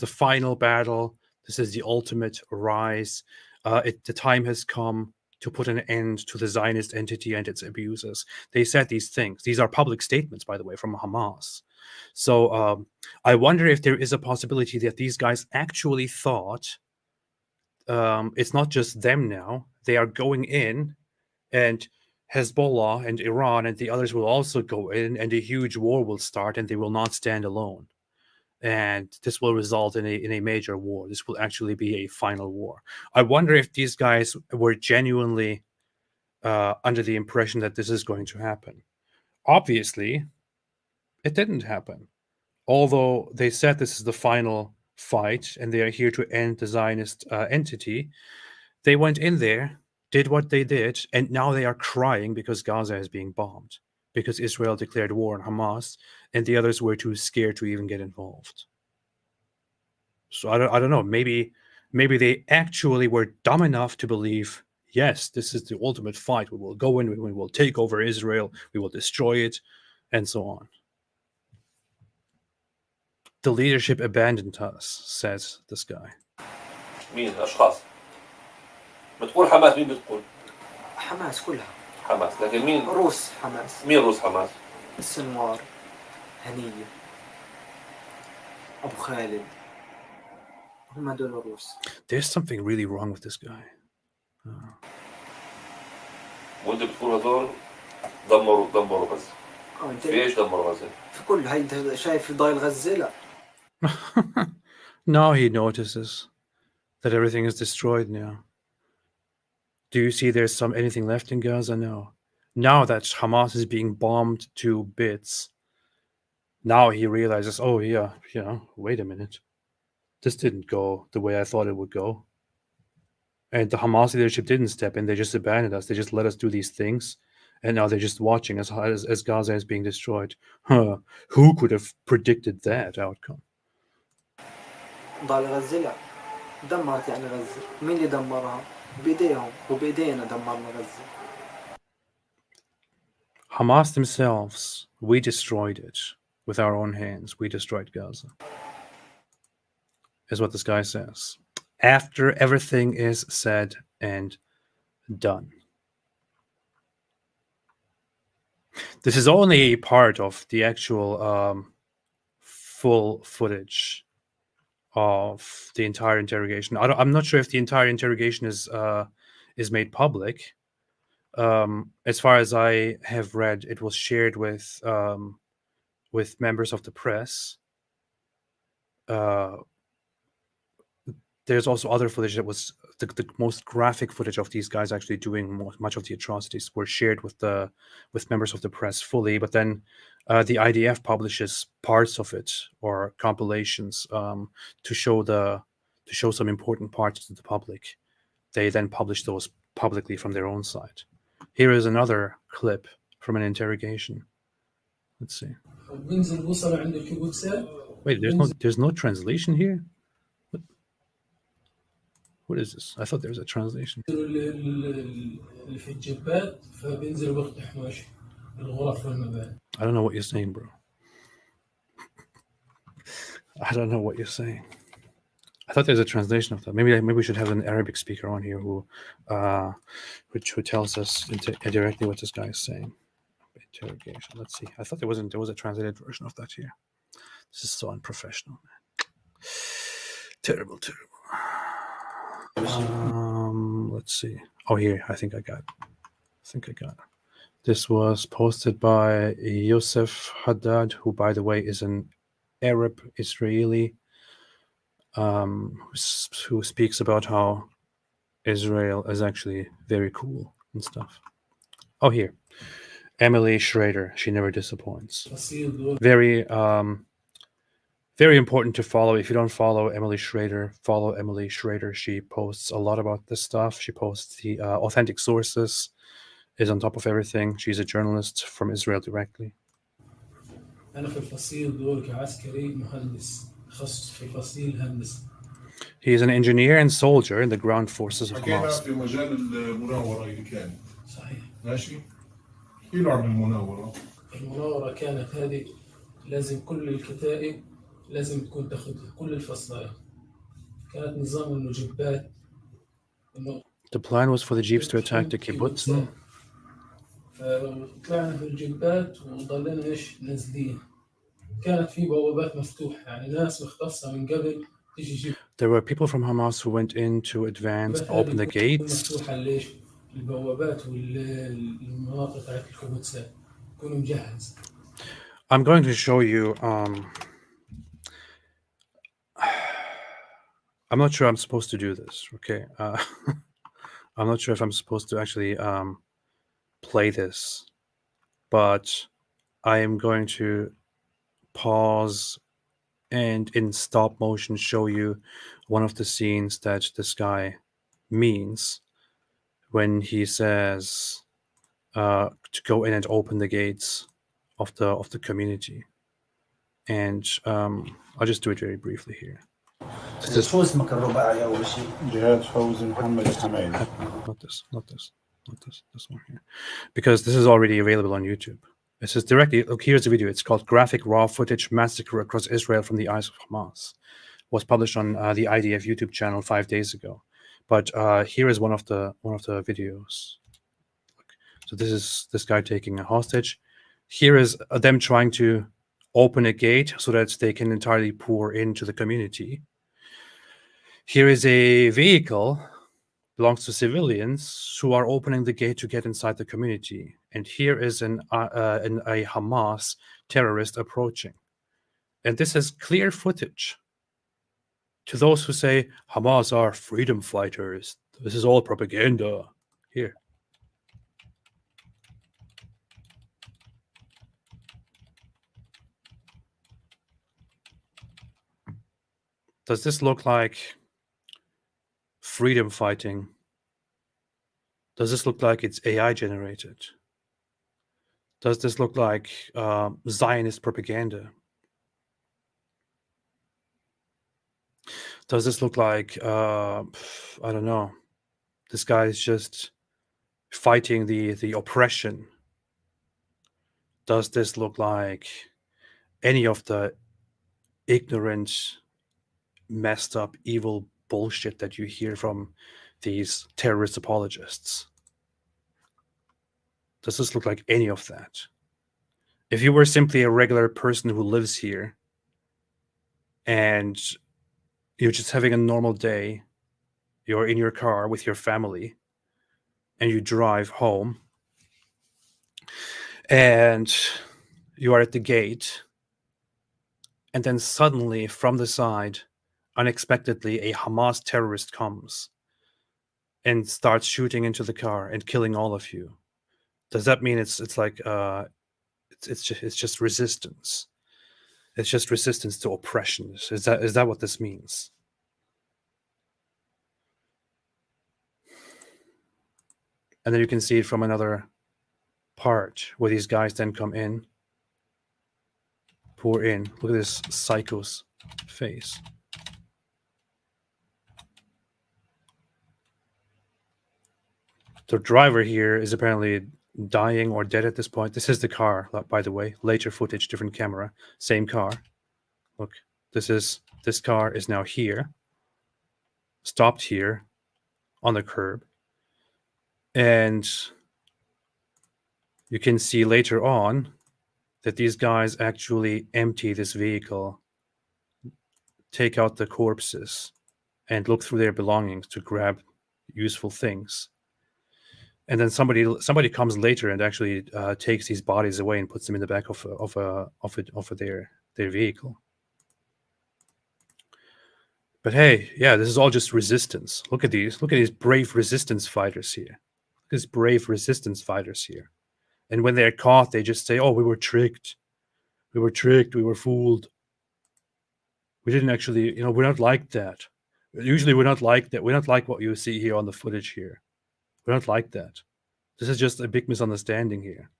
final battle. This is the ultimate rise. The time has come to put an end to the Zionist entity and its abuses. They said these things. These are public statements, by the way, from Hamas. So I wonder if there is a possibility that these guys actually thought it's not just them now. They are going in, and Hezbollah and Iran and the others will also go in, and a huge war will start, and they will not stand alone. And this will result in a major war. This will actually be a final war. I wonder if these guys were genuinely under the impression that this is going to happen. Obviously, it didn't happen. Although they said this is the final fight and they are here to end the Zionist entity, they went in there, did what they did, and now they are crying because Gaza is being bombed, because Israel declared war on Hamas, and the others were too scared to even get involved. So I don't know. Maybe they actually were dumb enough to believe, yes, this is the ultimate fight. We will go in, we will take over Israel, we will destroy it, and so on. The leadership abandoned us, says this guy. مين أشخاص؟ بتقول حماس، مين بتقول؟ حماس كلها. حماس، لكن مين؟ روس حماس. مين روس حماس؟ السنوار، هنية، أبو خالد. هم هدول الروس. There's something really wrong with this guy. وأنت بتقول هذول دمروا غزة. في إيش دمروا غزة؟ في كل هاي أنت شايف ضايل غزة لا؟ Now he notices that everything is destroyed now. Do you see there's anything left in Gaza? No. Now that Hamas is being bombed to bits, now he realizes, oh yeah, wait a minute. This didn't go the way I thought it would go. And the Hamas leadership didn't step in. They just abandoned us. They just let us do these things. And now they're just watching as Gaza is being destroyed. Who could have predicted that outcome? دمرت يعني غزة. مين اللي دمرها؟ بإيديهم وبإيدينا دمرنا غزة. Hamas themselves, we destroyed it with our own hands. We destroyed Gaza, is what this guy says. After everything is said and done. This is only a part of the actual full footage of the entire interrogation. I'm not sure if the entire interrogation is made public. As far as I have read, it was shared with members of the press. There's also other footage that was the most graphic footage of these guys actually doing much of the atrocities were shared with members of the press fully. But then the IDF publishes parts of it or compilations to show some important parts to the public. They then publish those publicly from their own site. Here is another clip from an interrogation. Let's see. Wait, there's no translation here? What is this? I thought there was a translation. I don't know what you're saying, bro. I don't know what you're saying. I thought there's a translation of that. Maybe we should have an Arabic speaker on here who tells us directly what this guy is saying. Interrogation. Let's see. I thought there was a translated version of that here. This is so unprofessional, man. Terrible. Let's see. Oh, here. I think I got it. This was posted by Yosef Haddad, who, by the way, is an Arab Israeli who speaks about how Israel is actually very cool and stuff. Oh, here. Emily Schrader. She never disappoints. Very important to follow. If you don't follow Emily Schrader, follow Emily Schrader. She posts a lot about this stuff. She posts the authentic sources, is on top of everything. She's a journalist from Israel directly. He is an engineer and soldier in the ground forces of Hamas. The plan was for the jeeps to attack the kibbutzim. There were people from Hamas who went in to advance, open the gates. I'm going to show you. I'm not sure I'm supposed to do this. Okay, I'm not sure if I'm supposed to actually play this, but I am going to pause and in stop motion show you one of the scenes that this guy means when he says to go in and open the gates of the community. And I'll just do it very briefly here. شو اسمك الرباعي أول شيء؟ جهاد فوزي محمد الحميد. Not this one here, because this is already available on YouTube. This is directly, look, here's the video. It's called Graphic Raw Footage Massacre Across Israel from the Eyes of Hamas. It was published on the IDF YouTube channel 5 days ago. But here is one of the videos. So this is this guy taking a hostage. Here is them trying to open a gate so that they can entirely pour into the community. Here is a vehicle, belongs to civilians, who are opening the gate to get inside the community. And here is a Hamas terrorist approaching. And this is clear footage. To those who say Hamas are freedom fighters, this is all propaganda. Here. Does this look like freedom fighting? Does this look like it's AI generated? Does this look like Zionist propaganda? Does this look like, I don't know, this guy is just fighting the oppression? Does this look like any of the ignorant, messed up, evil bullshit that you hear from these terrorist apologists? Does this look like any of that? If you were simply a regular person who lives here and you're just having a normal day, you're in your car with your family and you drive home and you are at the gate, and then suddenly from the side, unexpectedly, a Hamas terrorist comes and starts shooting into the car and killing all of you. Does that mean it's just resistance? It's just resistance to oppression. Is that what this means? And then you can see it from another part where these guys then come in, pour in. Look at this psycho's face. The driver here is apparently dying or dead at this point. This is the car, by the way. Later footage, different camera, same car. Look, this car is now here, stopped here on the curb. And you can see later on that these guys actually empty this vehicle, take out the corpses, and look through their belongings to grab useful things. And then somebody comes later and actually takes these bodies away and puts them in the back of their vehicle. But hey, yeah, this is all just resistance. Look at these brave resistance fighters here. These brave resistance fighters here. And when they're caught, they just say, "Oh, we were tricked. We were tricked. We were fooled. We didn't actually, we're not like that. Usually we're not like that. We're not like what you see here on the footage here. We're not like that. This is just a big misunderstanding here."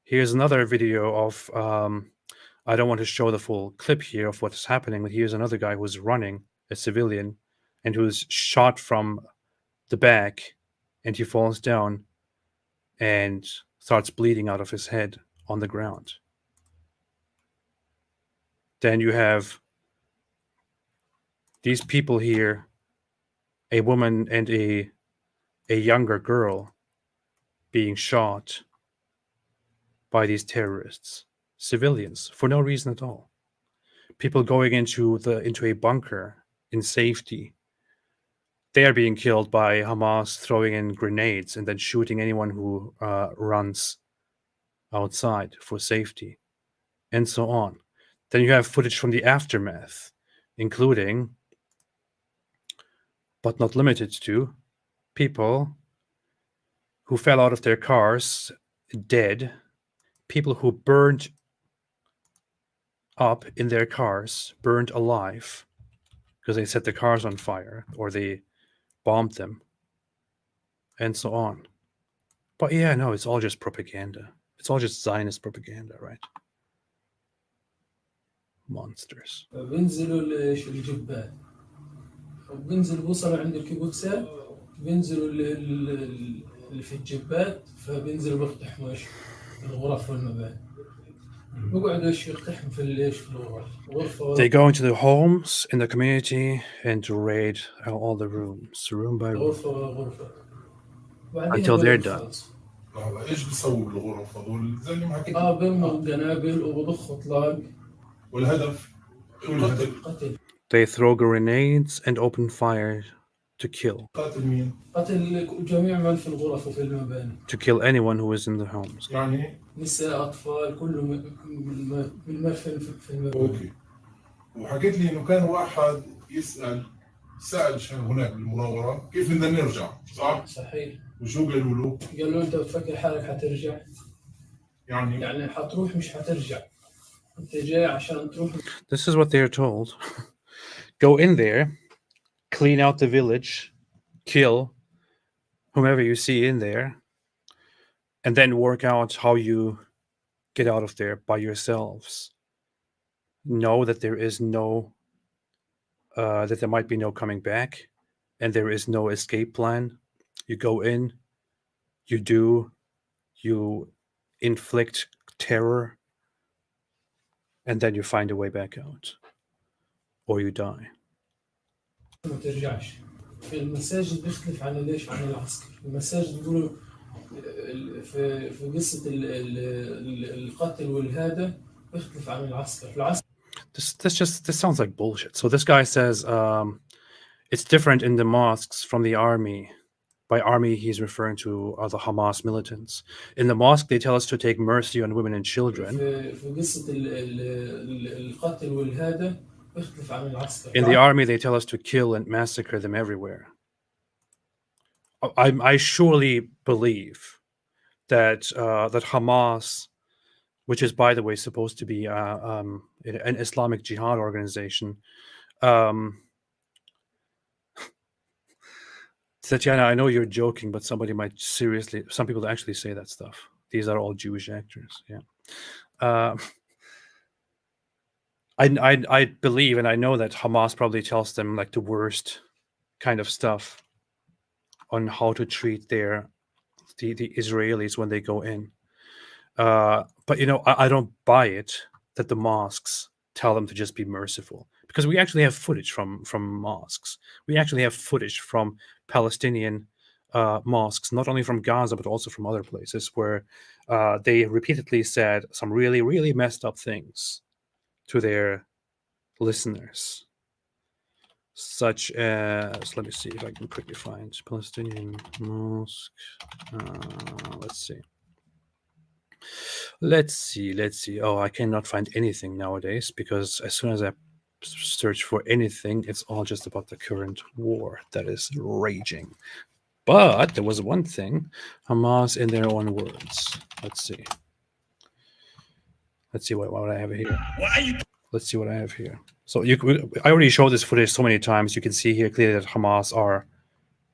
Here's another video of, I don't want to show the full clip here of what's happening, but here's another guy who's running, a civilian, and who's shot from the back, and he falls down and starts bleeding out of his head on the ground. Then you have these people here, a woman and a younger girl being shot by these terrorists, civilians, for no reason at all. People going into a bunker in safety. They are being killed by Hamas throwing in grenades and then shooting anyone who runs outside for safety, and so on. Then you have footage from the aftermath, including, but not limited to, people who fell out of their cars dead, people who burned up in their cars, burned alive because they set the cars on fire or they bombed them, and so on. But yeah, no, it's all just propaganda. It's all just Zionist propaganda, right? Monsters. بينزلوا الجبال، بينزلوا بوصلوا عند الكيبوتسات، بينزلوا اللي في الجبات، فبينزلوا بيقتحموا الغرف والمباني. بيقعدوا يقتحموا في الغرف. They go into the homes in the community and raid all the rooms, room by room, until they're done. ايش بيسووا بالغرف هذول؟ زي اللي ما حكيت. بيرموا قنابل وبضخوا اطلاق. والهدف شو الهدف؟ قتل. They throw grenades and open fire to kill. قتل مين؟ قتل جميع من في الغرف وفي المباني. To kill anyone who is in the homes. يعني نساء أطفال كلهم من في المباني. اوكي. وحكيت لي انه كان واحد سأل هناك بالمناورة كيف بدنا نرجع، صح؟ صحيح. وشو قالوا له؟ قالوا له انت بتفكر حالك حترجع؟ يعني حتروح مش حترجع. انت جاي عشان تروح. This is what they're told. Go in there, clean out the village, kill whomever you see in there, and then work out how you get out of there by yourselves. Know that there is no that there might be no coming back, and there is no escape plan. You go in, you inflict terror, and then you find a way back out, or you die. ما ترجعش. المساجد بيختلف عن ليش عن العسكر. المساجد بيقولوا في قصة القتل والهذا بيختلف عن العسكر. العسكر. This sounds like bullshit. So this guy says it's different in the mosques from the army. By army, he's referring to the Hamas militants. In the mosque, they tell us to take mercy on women and children. In the army, they tell us to kill and massacre them everywhere. I surely believe that that Hamas, which is, by the way, supposed to be an Islamic jihad organization. Tatiana, I know you're joking, but some people actually say that stuff. These are all Jewish actors. Yeah. I believe, and I know that Hamas probably tells them like the worst kind of stuff on how to treat the Israelis when they go in. But I don't buy it that the mosques tell them to just be merciful, because we actually have footage from mosques. We actually have footage from Palestinian mosques, not only from Gaza but also from other places, where they repeatedly said some really, really messed up things to their listeners, such as, let me see if I can quickly find Palestinian mosque. Let's see. Oh, I cannot find anything nowadays, because as soon as I search for anything, it's all just about the current war that is raging. But there was one thing, Hamas in their own words. Let's see what I have here. Let's see what I have here. So I already showed this footage so many times. You can see here clearly that Hamas are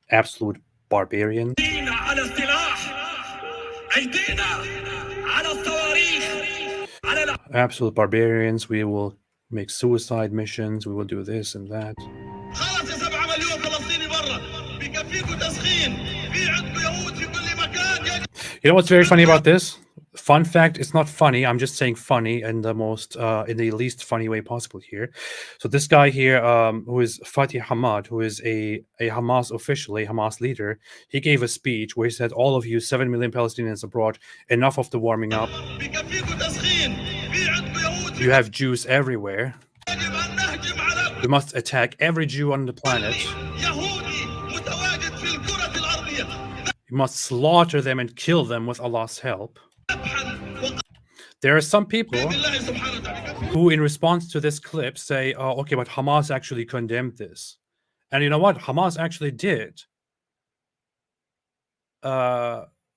absolute barbarians. Absolute barbarians. We will make suicide missions. We will do this and that. You know what's very funny about this? Fun fact, it's not funny. I'm just saying funny in the least funny way possible here. So this guy here, who is Fatih Hamad, who is a Hamas official, a Hamas leader, he gave a speech where he said, all of you 7 million Palestinians abroad, enough of the warming up. You have Jews everywhere. We must attack every Jew on the planet. You must slaughter them and kill them with Allah's help. There are some people who, in response to this clip, say, oh, okay, but Hamas actually condemned this. And you know what? Hamas actually did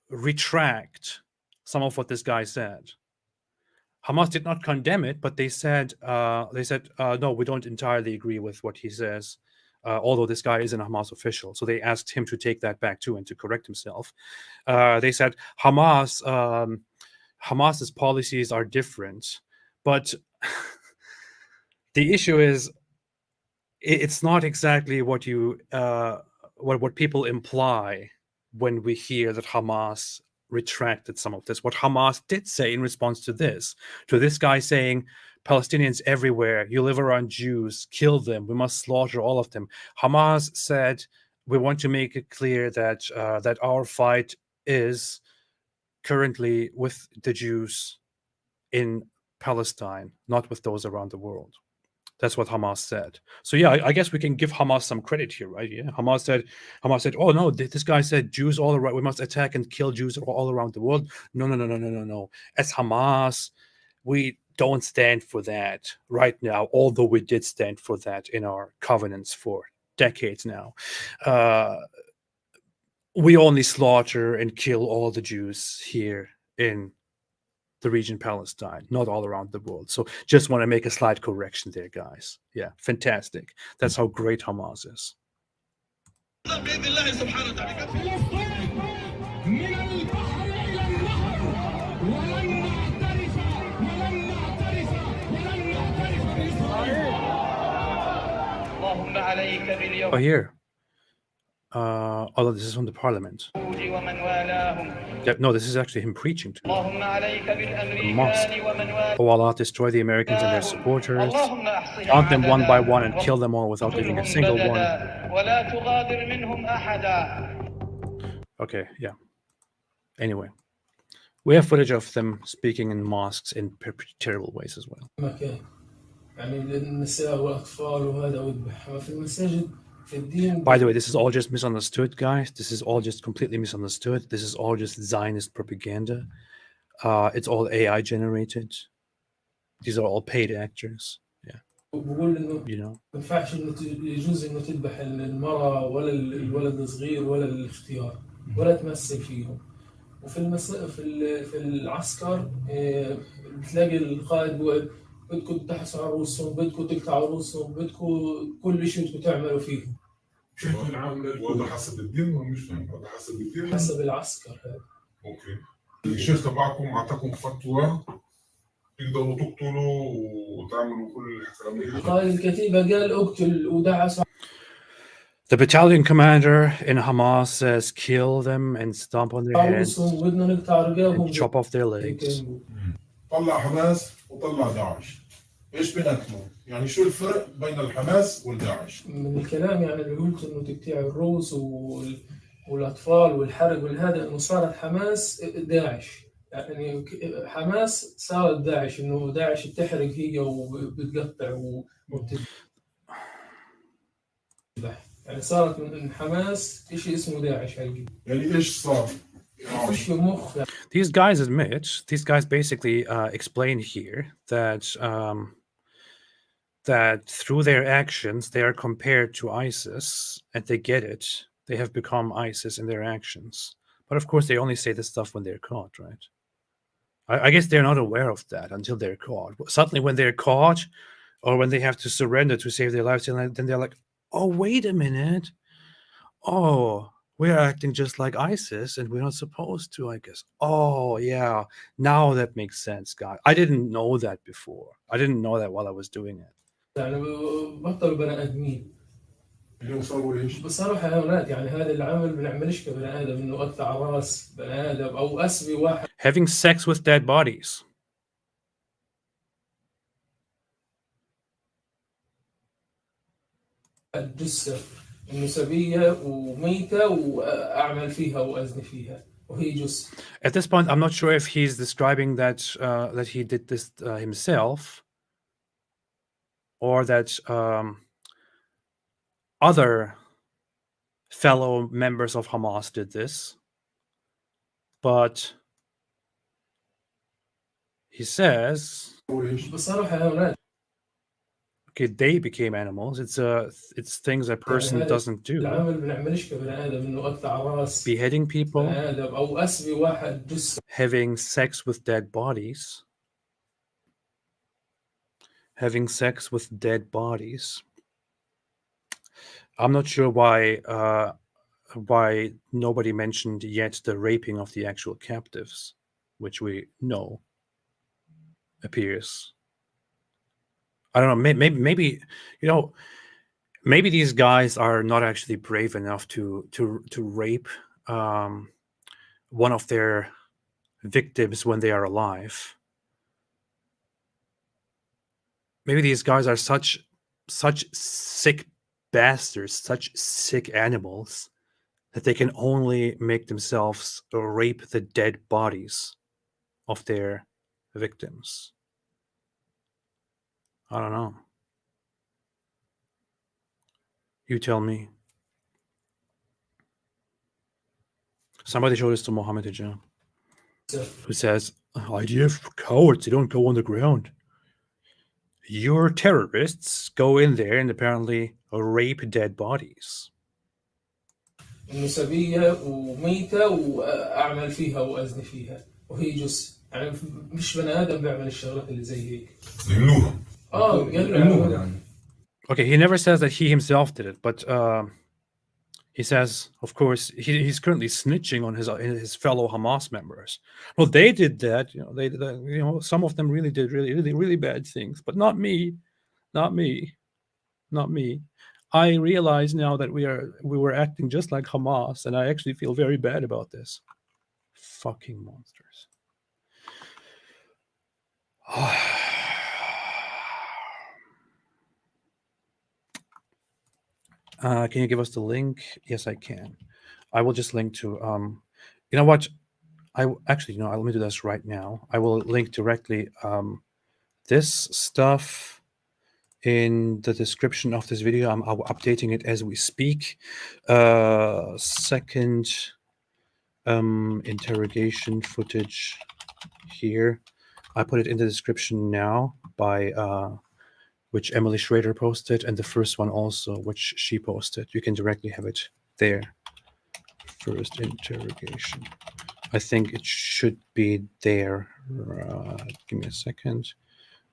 retract some of what this guy said. Hamas did not condemn it, but they said, no, we don't entirely agree with what he says, although this guy isn't a Hamas official. So they asked him to take that back too and to correct himself. They said Hamas's policies are different, but the issue is it's not exactly what what people imply when we hear that Hamas retracted some of this. What Hamas did say in response to this guy saying, Palestinians everywhere, you live around Jews, kill them, we must slaughter all of them. Hamas said, we want to make it clear that that our fight is currently with the Jews in Palestine, not with those around the world. That's what Hamas said. So yeah, I guess we can give Hamas some credit here, right? Yeah, Hamas said, oh no, this guy said Jews all around, we must attack and kill Jews all around the world. No. As Hamas, we don't stand for that right now, although we did stand for that in our covenants for decades now. We only slaughter and kill all the Jews here in the region Palestine, not all around the world. So just want to make a slight correction there, guys. Yeah, fantastic. That's how great Hamas is. Oh, here. Although this is from the parliament. Yeah, no, this is actually him preaching to the mosque. Oh Allah, destroy the Americans and their supporters. Count them one by one and kill them all without leaving a single one. Okay, yeah. Anyway, we have footage of them speaking in mosques in pretty terrible ways as well. مكان يعني للنساء والأطفال وهذا ويذبحها في المساجد في الدين. By the way, this is all just misunderstood, guys. This is all just completely misunderstood. This is all just Zionist propaganda. It's all AI generated. These are all paid actors. Yeah. بقول إنه You know. ما ينفعش إنه يجوز إنه تذبح المرأة ولا الولد الصغير ولا الاختيار ولا تمثل فيهم. وفي في العسكر بتلاقي القائد بيقول بدكم تحصوا عروسهم، بدكم تقطعوا رؤوسهم، بدكم كل شيء بدكم تعملوا فيهم. وهذا حسب الدين ولا مش فاهم؟ هذا حسب الدين؟ حسب العسكر هذا. اوكي. الشيخ تبعكم اعطاكم فتوى تقدروا تقتلوا وتعملوا كل الكلام ده. قائد الكتيبة قال اقتل ودعس. The battalion commander in Hamas says, kill them and stomp on their heads and chop off their legs. طلع حماس وطلع داعش. ايش بيناتهم؟ يعني شو الفرق بين الحماس والداعش؟ من الكلام يعني اللي قلت انه تقطيع الرؤوس والاطفال والحرق والهذا انه صارت حماس داعش. يعني حماس صارت داعش، انه داعش بتحرق هي وبتقطع وبتذبح. يعني صارت من حماس شيء اسمه داعش هالقد. يعني ايش صار؟ These guys admit, these guys basically explain here that that through their actions they are compared to ISIS, and they get it. They have become ISIS in their actions. But of course, they only say this stuff when they're caught, right? I guess they're not aware of that until they're caught. Suddenly, when they're caught, or when they have to surrender to save their lives, then they're like, oh, wait a minute. Oh, we're acting just like ISIS, and we're not supposed to, I guess. Oh, yeah. Now that makes sense, guys. I didn't know that before. I didn't know that while I was doing it. يعني بطلوا بني آدمين. صاروا حيوانات. يعني هذا العمل بنعملش كبني آدم، إنه أقطع راس بني آدم أو أسبي واحد. Having sex with dead bodies. الجثة إنه سبية وميتة وأعمل فيها وأزني فيها وهي جثة. At this point, I'm not sure if he's describing that that he did this himself, or that other fellow members of Hamas did this. But he says, okay, they became animals. It's things a person doesn't do. Beheading people, having sex with dead bodies, having sex with dead bodies. I'm not sure why nobody mentioned yet the raping of the actual captives, which we know appears. I don't know. Maybe you know. Maybe these guys are not actually brave enough to rape one of their victims when they are alive. Maybe these guys are such sick bastards, such sick animals, that they can only make themselves rape the dead bodies of their victims. I don't know. You tell me. Somebody showed this to Mohammed Hijab, who says, IDF cowards, they don't go on the ground. Your terrorists go in there and apparently rape dead bodies. إنه سبية وميتة وأعمل فيها وأزني فيها وهي جثة. يعني مش بني آدم بيعمل الشغلات اللي زي هيك. Okay, he never says that he himself did it, but he says, of course, he's currently snitching on his fellow Hamas members. Well, they did that, some of them really did really bad things, but not me, not me, not me. I realize now that we were acting just like Hamas, and I actually feel very bad about this. Fucking monsters. Can you give us the link? Yes, I can. I will just link to you know what? Actually, let me do this right now. I will link directly this stuff in the description of this video. I'm updating it as we speak. Second interrogation footage here. I put it in the description now by which Emily Schrader posted, and the first one also, which she posted. You can directly have it there. First interrogation. I think it should be there. Give me a second.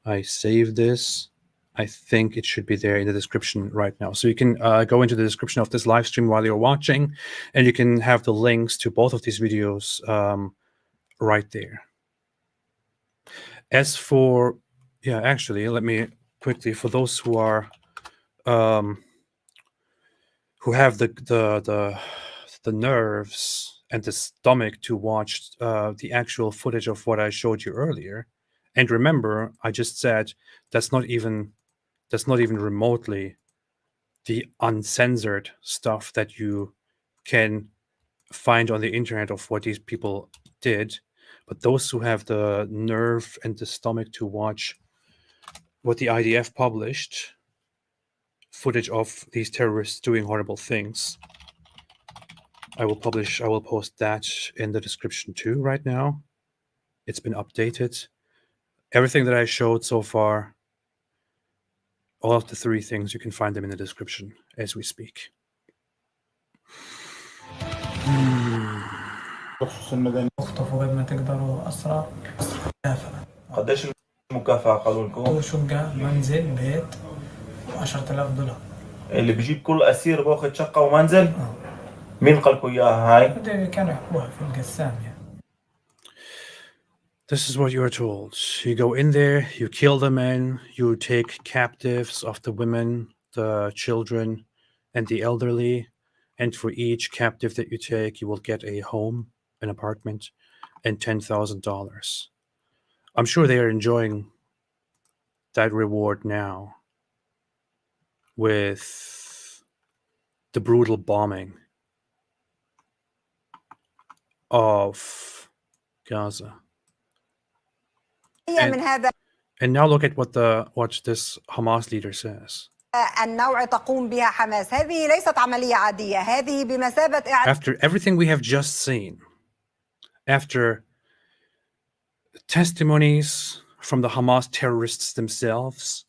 I save this. I think it should be there in the description right now. So you can go into the description of this live stream while you're watching, and you can have the links to both of these videos right there. As for, actually, let me quickly, for those who are who have the nerves and the stomach to watch the actual footage of what I showed you earlier, and remember, I just said that's not even remotely the uncensored stuff that you can find on the internet of what these people did. But those who have the nerve and the stomach to watch what the IDF published, footage of these terrorists doing horrible things, I will post that in the description too right now. It's been updated. Everything that I showed so far, all of the 3 things, you can find them in the description as we speak. اخطفوا قد ما تقدروا أسرى مكافأة. قديش المكافأة قالوا لكم؟ شقة، منزل، بيت، $10,000. اللي بيجيب كل أسير باخذ شقة ومنزل؟ مين قال لكم إياها هاي؟ كانوا يحكوها في القسام يعني. This is what you're told. You go in there, you kill the men, you take captives of the women, the children, and the elderly, and for each captive that you take, you will get a home, an apartment, and $10,000. I'm sure they are enjoying that reward now with the brutal bombing of Gaza. And now look at what this Hamas leader says. النوع تقوم بها حماس هذه ليست عملية عادية هذه بمثابة After everything we have just seen, after testimonies from the Hamas terrorists themselves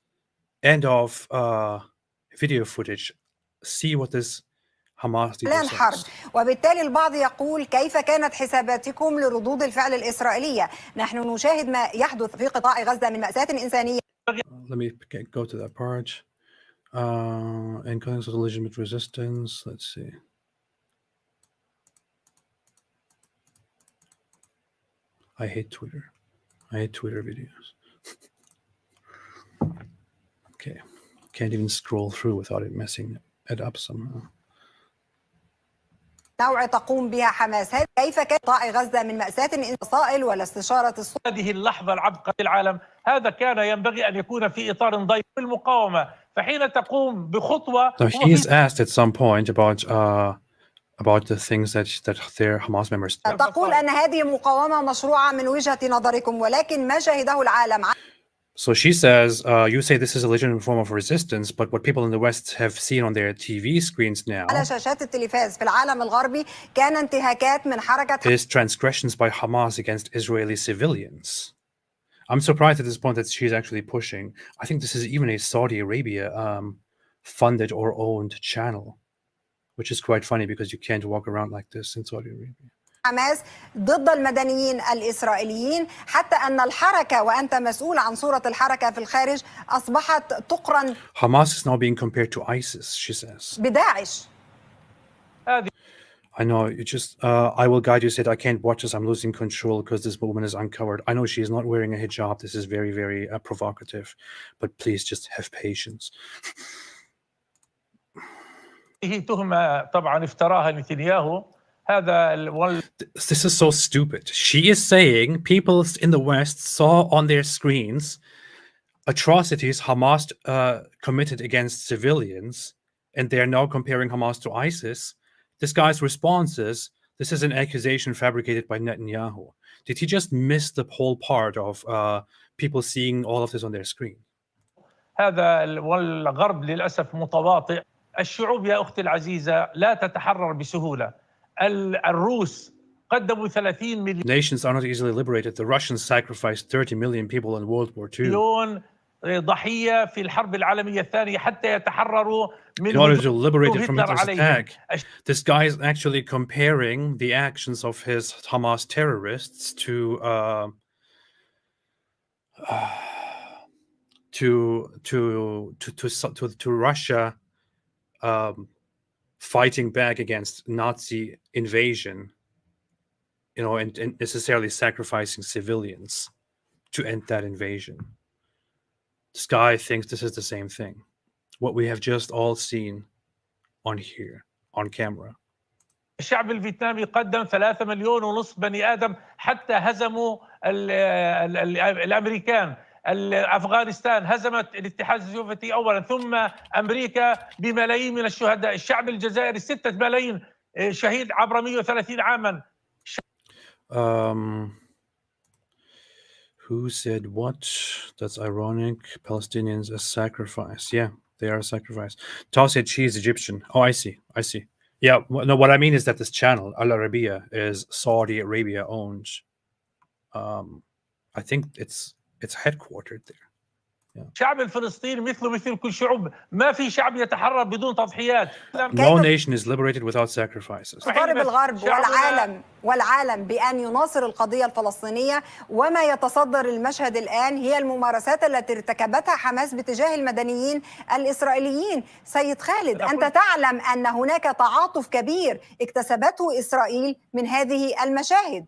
and of video footage, see what this Hamas leader حرب says. وبالتالي البعض يقول كيف كانت حساباتكم لردود الفعل الإسرائيلية نحن نشاهد ما يحدث في قطاع غزة من مأساة إنسانية. Let me go to that part. And kinds of legitimate resistance. Let's see. I hate Twitter. I hate Twitter videos. Okay. Can't even scroll through without it messing it up somehow. نوع تقوم بها حماس كيف كان قطاع غزة من مأساة الفصائل ولا استشارة هذه اللحظة العبقرية العالم هذا كان ينبغي أن يكون في إطار ضيق المقاومة فحين تقوم بخطوة. Now he's asked at some point about the things that their Hamas members do. تقول أن هذه مقاومة مشروعة من وجهة نظركم ولكن ما شاهده العالم. So she says, you say this is a legitimate form of resistance, but what people in the West have seen on their TV screens now على شاشات التلفاز في العالم الغربي كان انتهاكات من حركة is transgressions by Hamas against Israeli civilians. I'm surprised at this point that she's actually pushing. I think this is even a Saudi Arabia funded or owned channel, which is quite funny because you can't walk around like this in Saudi Arabia. حماس ضد المدنيين الإسرائيليين حتى أن الحركة وأنت مسؤول عن صورة الحركة في الخارج أصبحت تقرن. Hamas is now being compared to ISIS, she says. بداعش. I know, you just, I will guide you, said, I can't watch this, I'm losing control because this woman is uncovered. I know she is not wearing a hijab, this is very, very provocative, but please just have patience. هي تهمة طبعا افتراها نتنياهو. This is so stupid. She is saying people in the West saw on their screens atrocities Hamas committed against civilians, and they are now comparing Hamas to ISIS. This guy's response is, this is an accusation fabricated by Netanyahu. Did he just miss the whole part of people seeing all of this on their screen? هذا والغرب للأسف متواطئ. الشعوب يا أختي العزيزة لا تتحرر بسهولة. الروس قدموا 30 مليون. Nations are not easily liberated. The Russians sacrificed 30 million people in World War II. مليون ضحية في الحرب العالمية الثانية حتى يتحرروا من in order to liberate it from هتلر Hitler's عليهم. attack. This guy is actually comparing the actions of his Hamas terrorists to Russia fighting back against Nazi invasion, you know, and necessarily sacrificing civilians to end that invasion. This guy thinks this is the same thing. What we have just all seen on here, on camera. الشعب الفيتنامي قدم 3.5 مليون بني آدم حتى هزموا الأمريكان. أفغانستان هزمت الاتحاد السوفيتي أولا، ثم أمريكا بملايين من الشهداء. الشعب الجزائري 6 ملايين شهيد عبر 130 عاما. Who said what? That's ironic. Palestinians a sacrifice. Yeah, they are a sacrifice. Tao said she is Egyptian. Oh, I see. Yeah, no, what I mean is that this channel, Al Arabiya, is Saudi Arabia owned. I think it's headquartered there. Yeah. الشعب الفلسطيني مثله مثل كل شعوب، ما في شعب يتحرر بدون تضحيات. No nation is liberated without sacrifices. تطالب الغرب والعالم بأن يناصر القضية الفلسطينية، وما يتصدر المشهد الآن هي الممارسات التي ارتكبتها حماس باتجاه المدنيين الإسرائيليين. سيد خالد، أنت تعلم أن هناك تعاطف كبير اكتسبته إسرائيل من هذه المشاهد.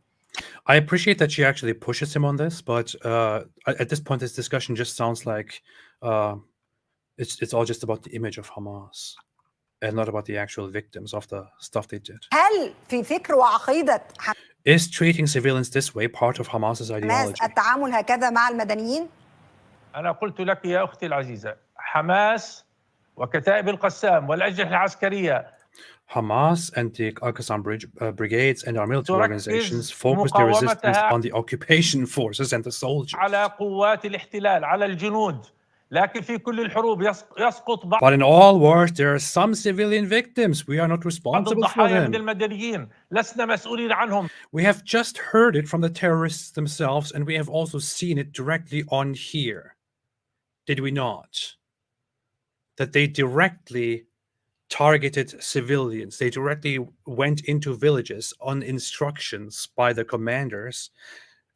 I appreciate that she actually pushes him on this, but at this point, this discussion just sounds like it's all just about the image of Hamas and not about the actual victims of the stuff they did. هل في فكر وعقيدة Is treating civilians this way part of Hamas's ideology? التعامل هكذا مع المدنيين؟ أنا قلت لك يا أختي العزيزة، حماس وكتائب القسام والأجنحة العسكرية Hamas and the Al-Qassam brigades and our military organizations focus their resistance on the occupation forces and the soldiers. على قوات الاحتلال، على الجنود. لكن في كل الحروب يسقط بعض. But in all wars, there are some civilian victims. We are not responsible for them. من المدنيين لسنا مسؤولين عنهم. We have just heard it from the terrorists themselves, and we have also seen it directly on here. Did we not? That they directly targeted civilians. They directly went into villages on instructions by the commanders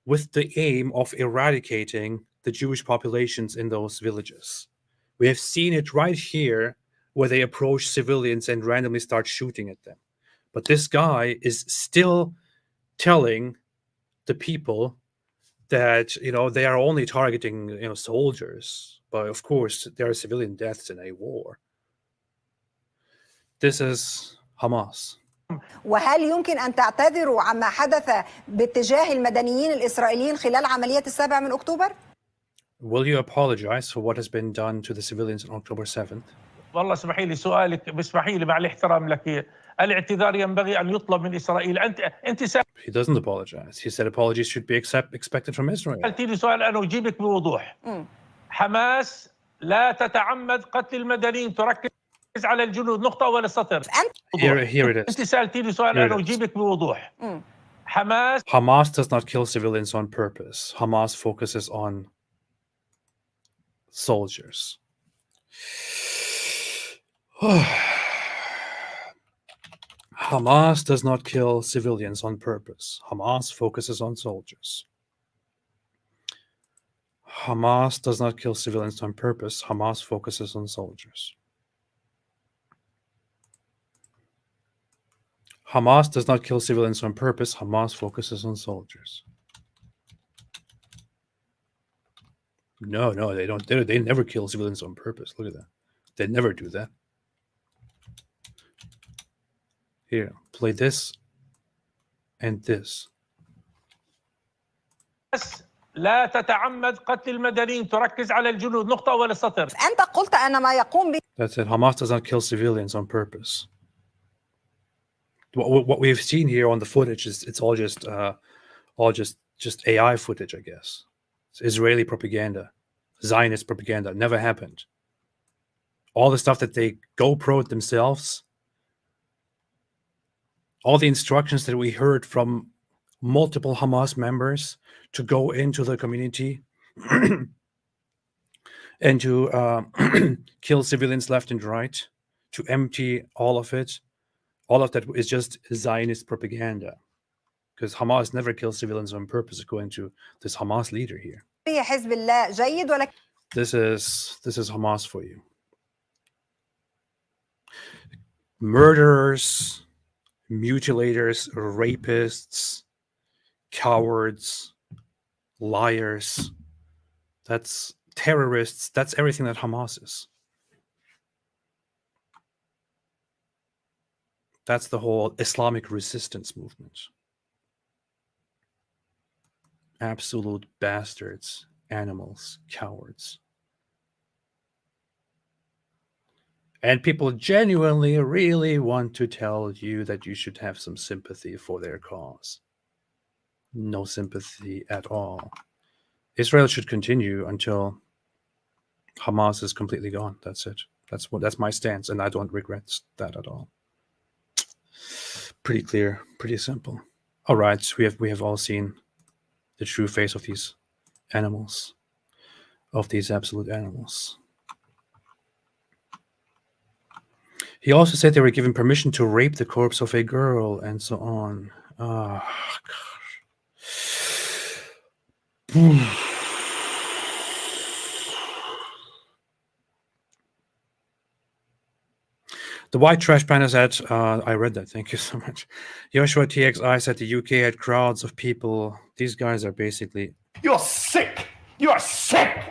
with the aim of eradicating the Jewish populations in those villages. We have seen it right here where they approach civilians and randomly start shooting at them. But this guy is still telling the people that, you know, they are only targeting, you know, soldiers. But of course, there are civilian deaths in a war. This is Hamas. وهل يمكن أن تعتذروا عما حدث باتجاه المدنيين الإسرائيليين خلال عملية 7 من أكتوبر؟ Will you apologize for what has been done to the civilians on October 7th? والله اسمحي لي سؤالك، باسمحي لي مع الاحترام لك، الاعتذار ينبغي أن يطلب من إسرائيل. أنت He doesn't apologize. He said apologies should be expected from Israel. سألتيني سؤال أنا أجيبك بوضوح. حماس لا تتعمد قتل المدنيين، تركز على الجنود. نقطة أول سطر. Here it is. أنت سألتيني سؤال أنا أجيبك بوضوح. Hamas does not kill civilians on purpose. Hamas focuses on soldiers. Hamas does not kill civilians on purpose. Hamas focuses on soldiers. Hamas does not kill civilians on purpose. Hamas focuses on soldiers. Hamas does not kill civilians on purpose. Hamas focuses on soldiers. No, they don't. They never kill civilians on purpose. Look at that. They never do that. Here, play this and this. لا تتعمد قتل المدنيين، تركز على الجنود. نقطة أول السطر. أنت قلت أن ما يقوم به That's it. Hamas does not kill civilians on purpose. What we've seen here on the footage is it's all just AI footage, I guess. It's Israeli propaganda, Zionist propaganda. It never happened. All the stuff that they GoPro'd themselves, all the instructions that we heard from multiple Hamas members to go into the community and to kill civilians left and right, to empty all of it. All of that is just Zionist propaganda, because Hamas never kills civilians on purpose, according to this Hamas leader here. حزب الله جيد ولكن This is Hamas for you. Murderers, mutilators, rapists, cowards, liars. That's terrorists. That's everything that Hamas is. That's the whole Islamic resistance movement. Absolute bastards, animals, cowards. And people genuinely really want to tell you that you should have some sympathy for their cause. No sympathy at all. Israel should continue until Hamas is completely gone. That's it. That's my stance, and I don't regret that at all. Pretty clear, pretty simple. All right, we have all seen the true face of these animals, of these absolute animals. He also said they were given permission to rape the corpse of a girl and so on. Oh, gosh. The white trash panda said, I read that, thank you so much. Joshua TXI said the UK had crowds of people. These guys are basically... You're sick! You're sick!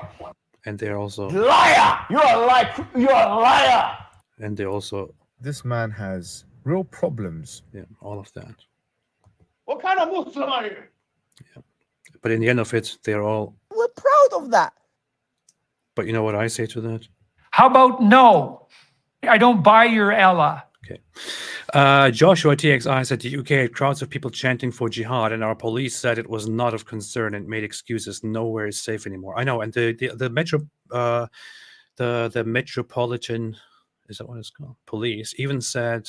And they're also... Liar! You're a liar! And they also... This man has real problems. Yeah, all of that. What kind of Muslim are you? Yeah. But in the end of it, they're all... We're proud of that. But you know what I say to that? How about no? I don't buy your Ella. Okay. Joshua TXI said the UK had crowds of people chanting for jihad, and our police said it was not of concern and made excuses. Nowhere is safe anymore. I know, and the Metropolitan, is that what it's called? Police even said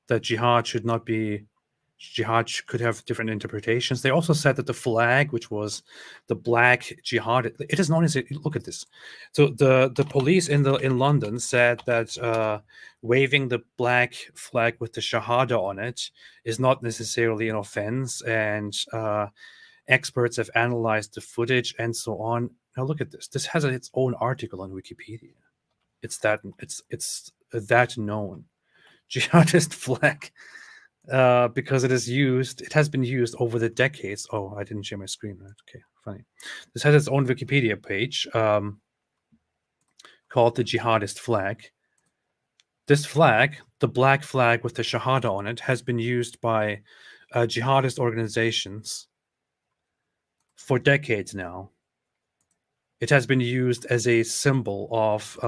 that jihad should not be. Jihad could have different interpretations. They also said that the flag, which was the black jihad, it is known as. Look at this. So the police in London said that waving the black flag with the shahada on it is not necessarily an offense, and experts have analyzed the footage and so on. Now look at this. This has its own article on Wikipedia. It's that known jihadist flag. Because it has been used over the decades. Oh, I didn't share my screen. Right? Okay, funny. This has its own Wikipedia page called the jihadist flag. This flag, the black flag with the shahada on it, has been used by jihadist organizations for decades now. It has been used as a symbol of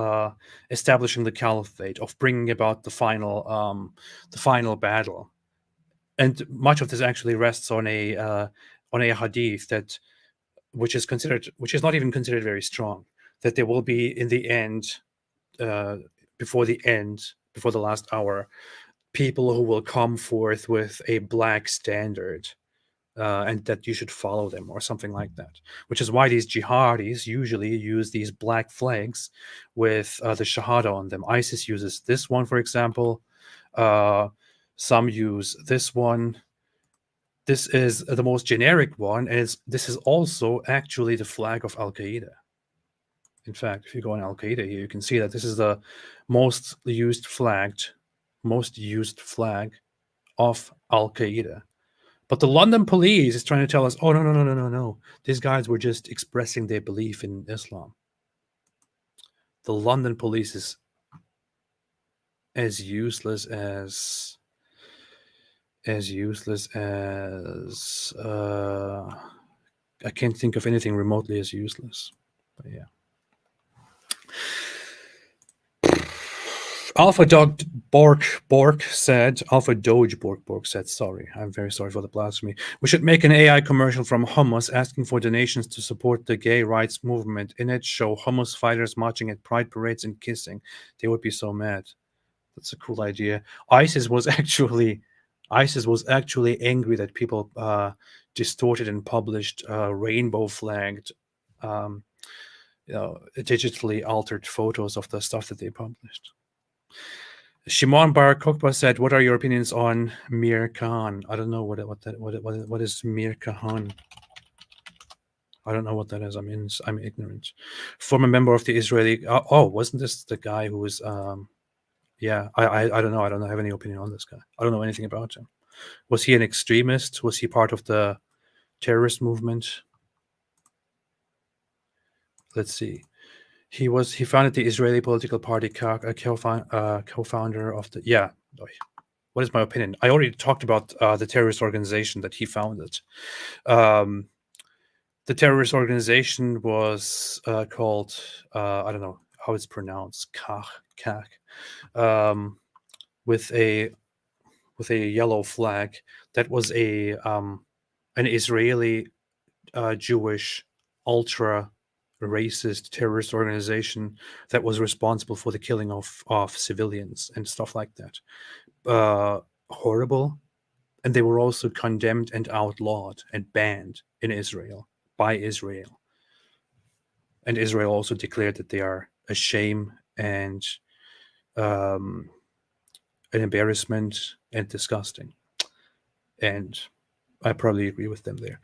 establishing the caliphate, of bringing about the final battle. And much of this actually rests on a hadith which is not even considered very strong. That there will be in the end, before the last hour, people who will come forth with a black standard, and that you should follow them or something like that. Which is why these jihadis usually use these black flags with the shahada on them. ISIS uses this one, for example. Some use this one. This is the most generic one, and this is also actually the flag of Al-Qaeda. In fact, if you go on Al-Qaeda here, you can see that this is the most used flag of Al-Qaeda. But the London police is trying to tell us, oh, no. These guys were just expressing their belief in Islam. The London police is as useless as as useless as I can't think of anything remotely as useless. But yeah. Alpha Dog Bork said, Alpha Doge Bork said, sorry, I'm very sorry for the blasphemy. We should make an AI commercial from Hamas asking for donations to support the gay rights movement. In it, show Hamas fighters marching at pride parades and kissing. They would be so mad. That's a cool idea. ISIS was actually angry that people distorted and published rainbow flagged, digitally altered photos of the stuff that they published. Shimon Bar Kokba said, "What are your opinions on Mir Khan?" I don't know what is Mir Khan. I don't know what that is. I'm ignorant. Former member of the Israeli. Wasn't this the guy who was? Yeah, I don't know. I don't have any opinion on this guy. I don't know anything about him. Was he an extremist? Was he part of the terrorist movement? Let's see. He founded the Israeli political party, co-founder of the. Yeah. What is my opinion? I already talked about the terrorist organization that he founded. The terrorist organization was called, I don't know how it's pronounced, Kach, with a yellow flag. That was an Israeli Jewish ultra racist terrorist organization that was responsible for the killing of civilians and stuff like that. Horrible. And they were also condemned and outlawed and banned in Israel by Israel. And Israel also declared that they are a shame and an embarrassment and disgusting. And I probably agree with them there.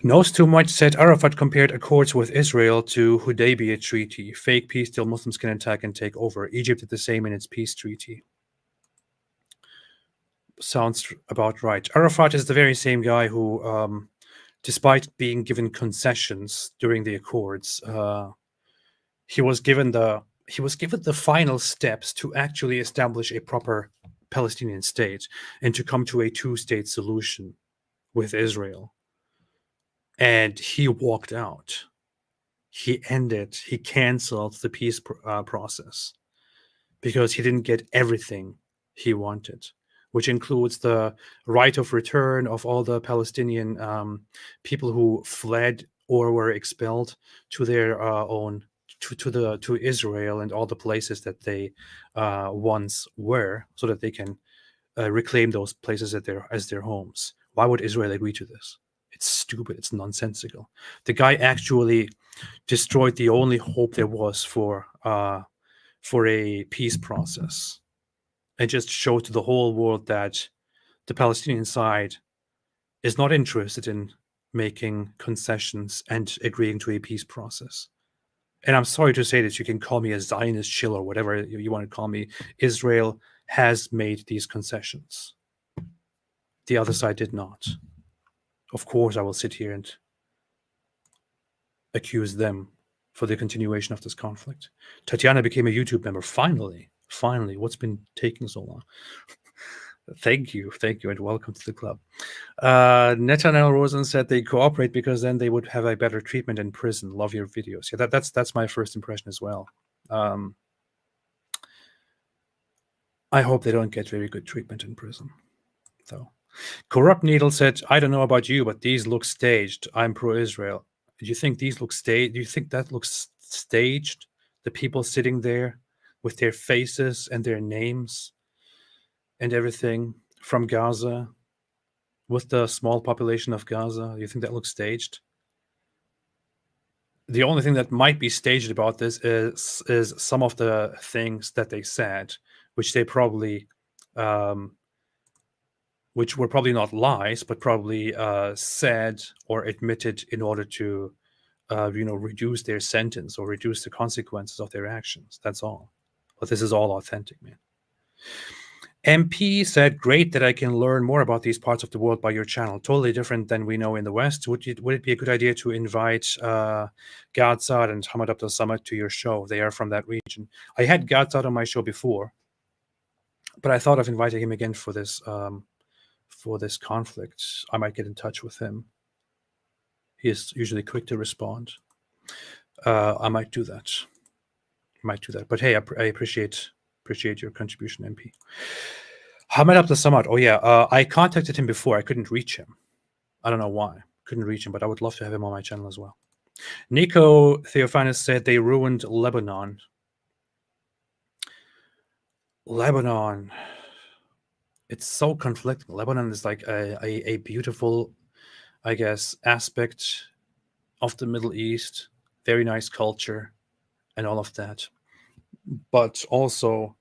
Knows Too Much said Arafat compared accords with Israel to Hudaybiyah Treaty. Fake peace till Muslims can attack and take over. Egypt did the same in its peace treaty. Sounds about right. Arafat is the very same guy who, despite being given concessions during the accords, he was given the final steps to actually establish a proper Palestinian state and to come to a two-state solution with Israel. And he walked out. He canceled the peace process because he didn't get everything he wanted, which includes the right of return of all the Palestinian people who fled or were expelled to their to Israel and all the places that they once were, so that they can reclaim those places as their homes. Why would Israel agree to this? It's stupid. It's nonsensical. The guy actually destroyed the only hope there was for a peace process, and just showed to the whole world that the Palestinian side is not interested in making concessions and agreeing to a peace process. And I'm sorry to say that you can call me a Zionist shill or whatever you want to call me. Israel has made these concessions. The other side did not. Of course, I will sit here and accuse them for the continuation of this conflict. Tatiana became a YouTube member. Finally. What's been taking so long? Thank you, and welcome to the club. Netanyahu Rosen said they cooperate because then they would have a better treatment in prison. Love your videos. Yeah, that's my first impression as well. I hope they don't get very good treatment in prison, though. Corrupt Needle said, I don't know about you, but these look staged. I'm pro-Israel. Do you think these look staged? Do you think that looks staged? The people sitting there with their faces and their names and everything from Gaza, with the small population of Gaza, you think that looks staged? The only thing that might be staged about this is some of the things that they said, which they probably, which were probably not lies, but probably said or admitted in order to, reduce their sentence or reduce the consequences of their actions. That's all. But this is all authentic, man. MP said, great that I can learn more about these parts of the world by your channel. Totally different than we know in the West. Would it be a good idea to invite Gadzad and Hamad Abdel Samad to your show? They are from that region. I had Gadzad on my show before, but I thought of inviting him again for this for this conflict, I might get in touch with him. He is usually quick to respond. I might do that. But hey, I appreciate your contribution, MP. Hamad Abdel Samad. Oh yeah, I contacted him before. I couldn't reach him. I don't know why. Couldn't reach him, but I would love to have him on my channel as well. Nico Theophanis said they ruined Lebanon. Lebanon. It's so conflicting. Lebanon is like a beautiful, I guess, aspect of the Middle East. Very nice culture and all of that. But also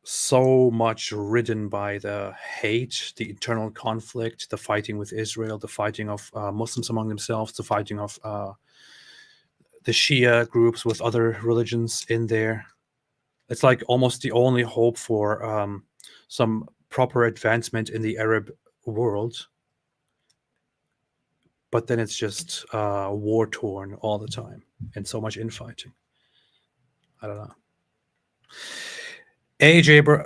so much ridden by the hate, the internal conflict, the fighting with Israel, the fighting of Muslims among themselves, the fighting of the Shia groups with other religions in there. It's like almost the only hope for some proper advancement in the Arab world. But then it's just war-torn all the time and so much infighting. I don't know.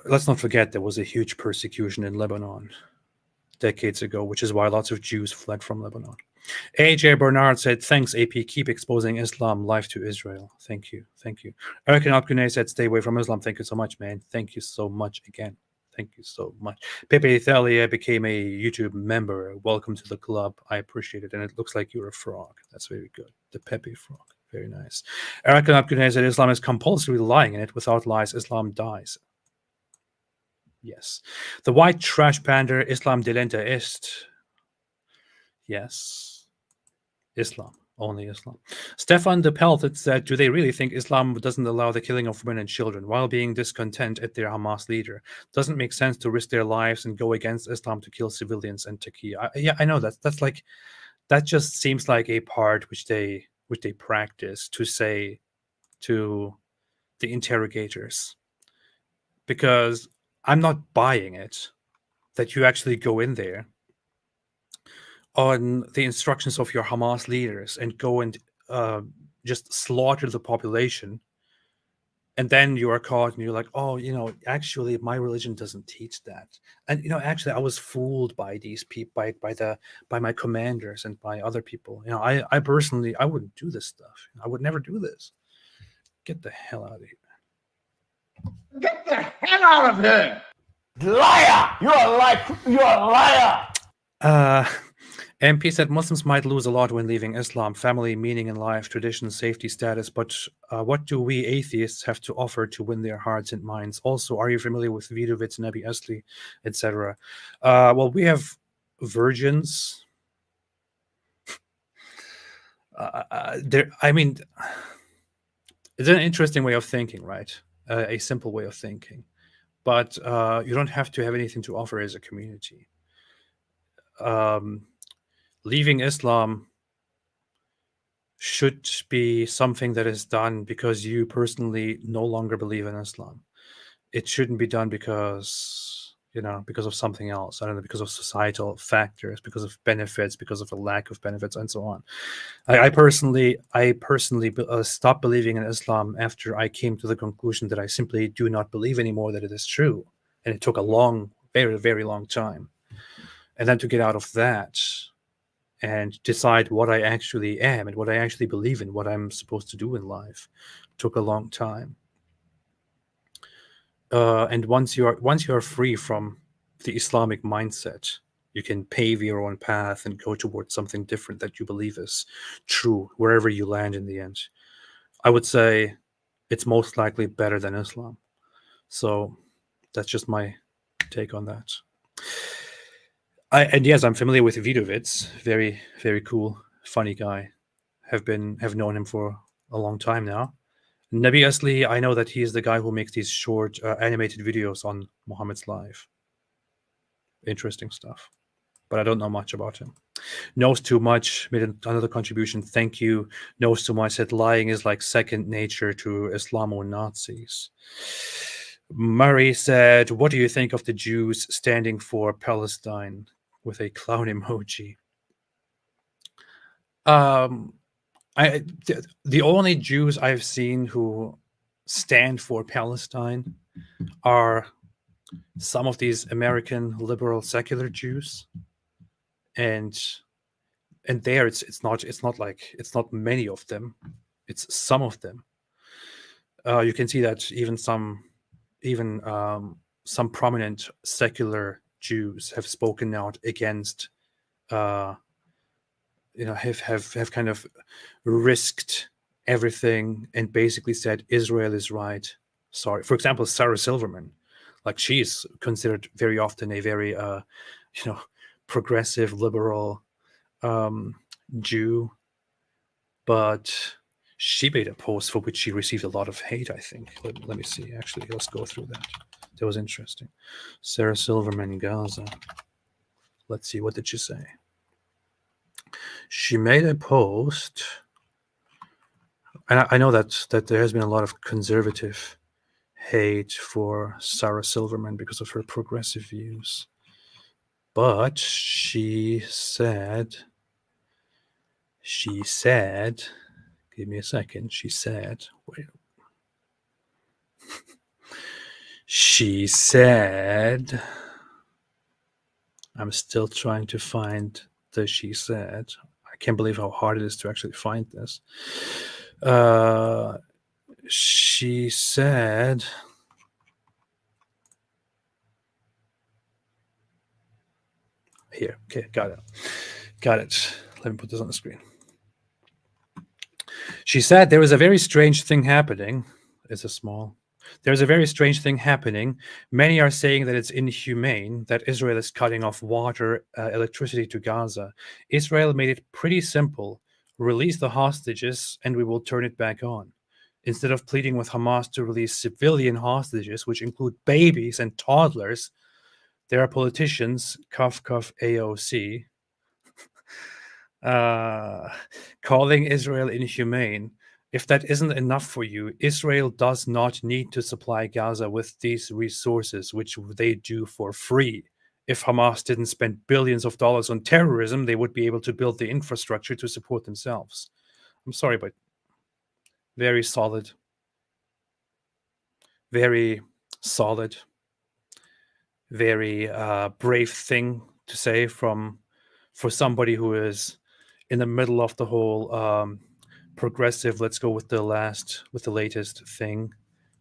Let's not forget there was a huge persecution in Lebanon decades ago, which is why lots of Jews fled from Lebanon. AJ Bernard said, thanks, AP. Keep exposing Islam. Life to Israel. Thank you. Thank you. Eric Alpune said, stay away from Islam. Thank you so much, man. Thank you so much again. Thank you so much. Pepe Thalia became a YouTube member. Welcome to the club. I appreciate it. And it looks like you're a frog. That's very good. The Pepe frog. Very nice. Eric Alpune said, Islam is compulsory lying in it. Without lies, Islam dies. Yes. The white trash panda, Islam delenta ist. Yes. Islam. Only Islam. Stefan de Peltet said, do they really think Islam doesn't allow the killing of women and children while being discontent at their Hamas leader? Doesn't make sense to risk their lives and go against Islam to kill civilians and taqiyya. Yeah, I know that just seems like a part which they practice to say to the interrogators. Because I'm not buying it that you actually go in there on the instructions of your Hamas leaders and go and just slaughter the population, and then you are caught and you're like, oh, actually my religion doesn't teach that, and actually I was fooled by these people, by my commanders and by other people. I personally, I wouldn't do this stuff. I would never do this. Get the hell out of here. Get the hell out of here! Liar! You're a liar! MP said Muslims might lose a lot when leaving Islam: family, meaning in life, tradition, safety, status. But what do we atheists have to offer to win their hearts and minds? Also, are you familiar with Vidovitz, Nabi Asli, etc.? Well, we have virgins. I mean, it's an interesting way of thinking, right? A simple way of thinking. But you don't have to have anything to offer as a community. Leaving Islam should be something that is done because you personally no longer believe in Islam. It shouldn't be done because of something else. I don't know, because of societal factors, because of benefits, because of a lack of benefits, and so on. I personally stopped believing in Islam after I came to the conclusion that I simply do not believe anymore that it is true. And it took a long, very, very long time. And then to get out of that and decide what I actually am and what I actually believe in, what I'm supposed to do in life, took a long time. And once you are free from the Islamic mindset, you can pave your own path and go towards something different that you believe is true, wherever you land in the end. I would say it's most likely better than Islam. So that's just my take on that. And yes, I'm familiar with Vidovitz. Very, very cool, funny guy. Have known him for a long time now. Nabi Asli, I know that he is the guy who makes these short animated videos on Muhammad's life. Interesting stuff. But I don't know much about him. Knows too much, made another contribution. Thank you. Knows too much, said lying is like second nature to Islamo-Nazis. Murray said, what do you think of the Jews standing for Palestine with a clown emoji? The only Jews I've seen who stand for Palestine are some of these American liberal secular Jews, and there it's not many of them, it's some of them. You can see that even some prominent secular Jews have spoken out against, have kind of risked everything and basically said Israel is right. Sorry, for example, Sarah Silverman, like she's considered very often a very progressive liberal Jew, but she made a post for which she received a lot of hate, I think. Let me see. Actually, let's go through that. That was interesting. Sarah Silverman, Gaza. Let's see. What did she say? She made a post, and I know that there has been a lot of conservative hate for Sarah Silverman because of her progressive views. But she said, give me a second. She said, I'm still trying to find the she said. I can't believe how hard it is to actually find this. She said, here, okay, got it. Let me put this on the screen. She said, there is a very strange thing happening. There's a very strange thing happening. Many are saying that it's inhumane that Israel is cutting off water, electricity to Gaza. Israel made it pretty simple. Release the hostages and we will turn it back on. Instead of pleading with Hamas to release civilian hostages, which include babies and toddlers, there are politicians, cuff AOC, calling Israel inhumane. If that isn't enough for you, Israel does not need to supply Gaza with these resources, which they do for free. If Hamas didn't spend billions of dollars on terrorism, they would be able to build the infrastructure to support themselves. I'm sorry, but very solid. Very solid. Very brave thing to say for somebody who is in the middle of the whole progressive, let's go with the latest thing,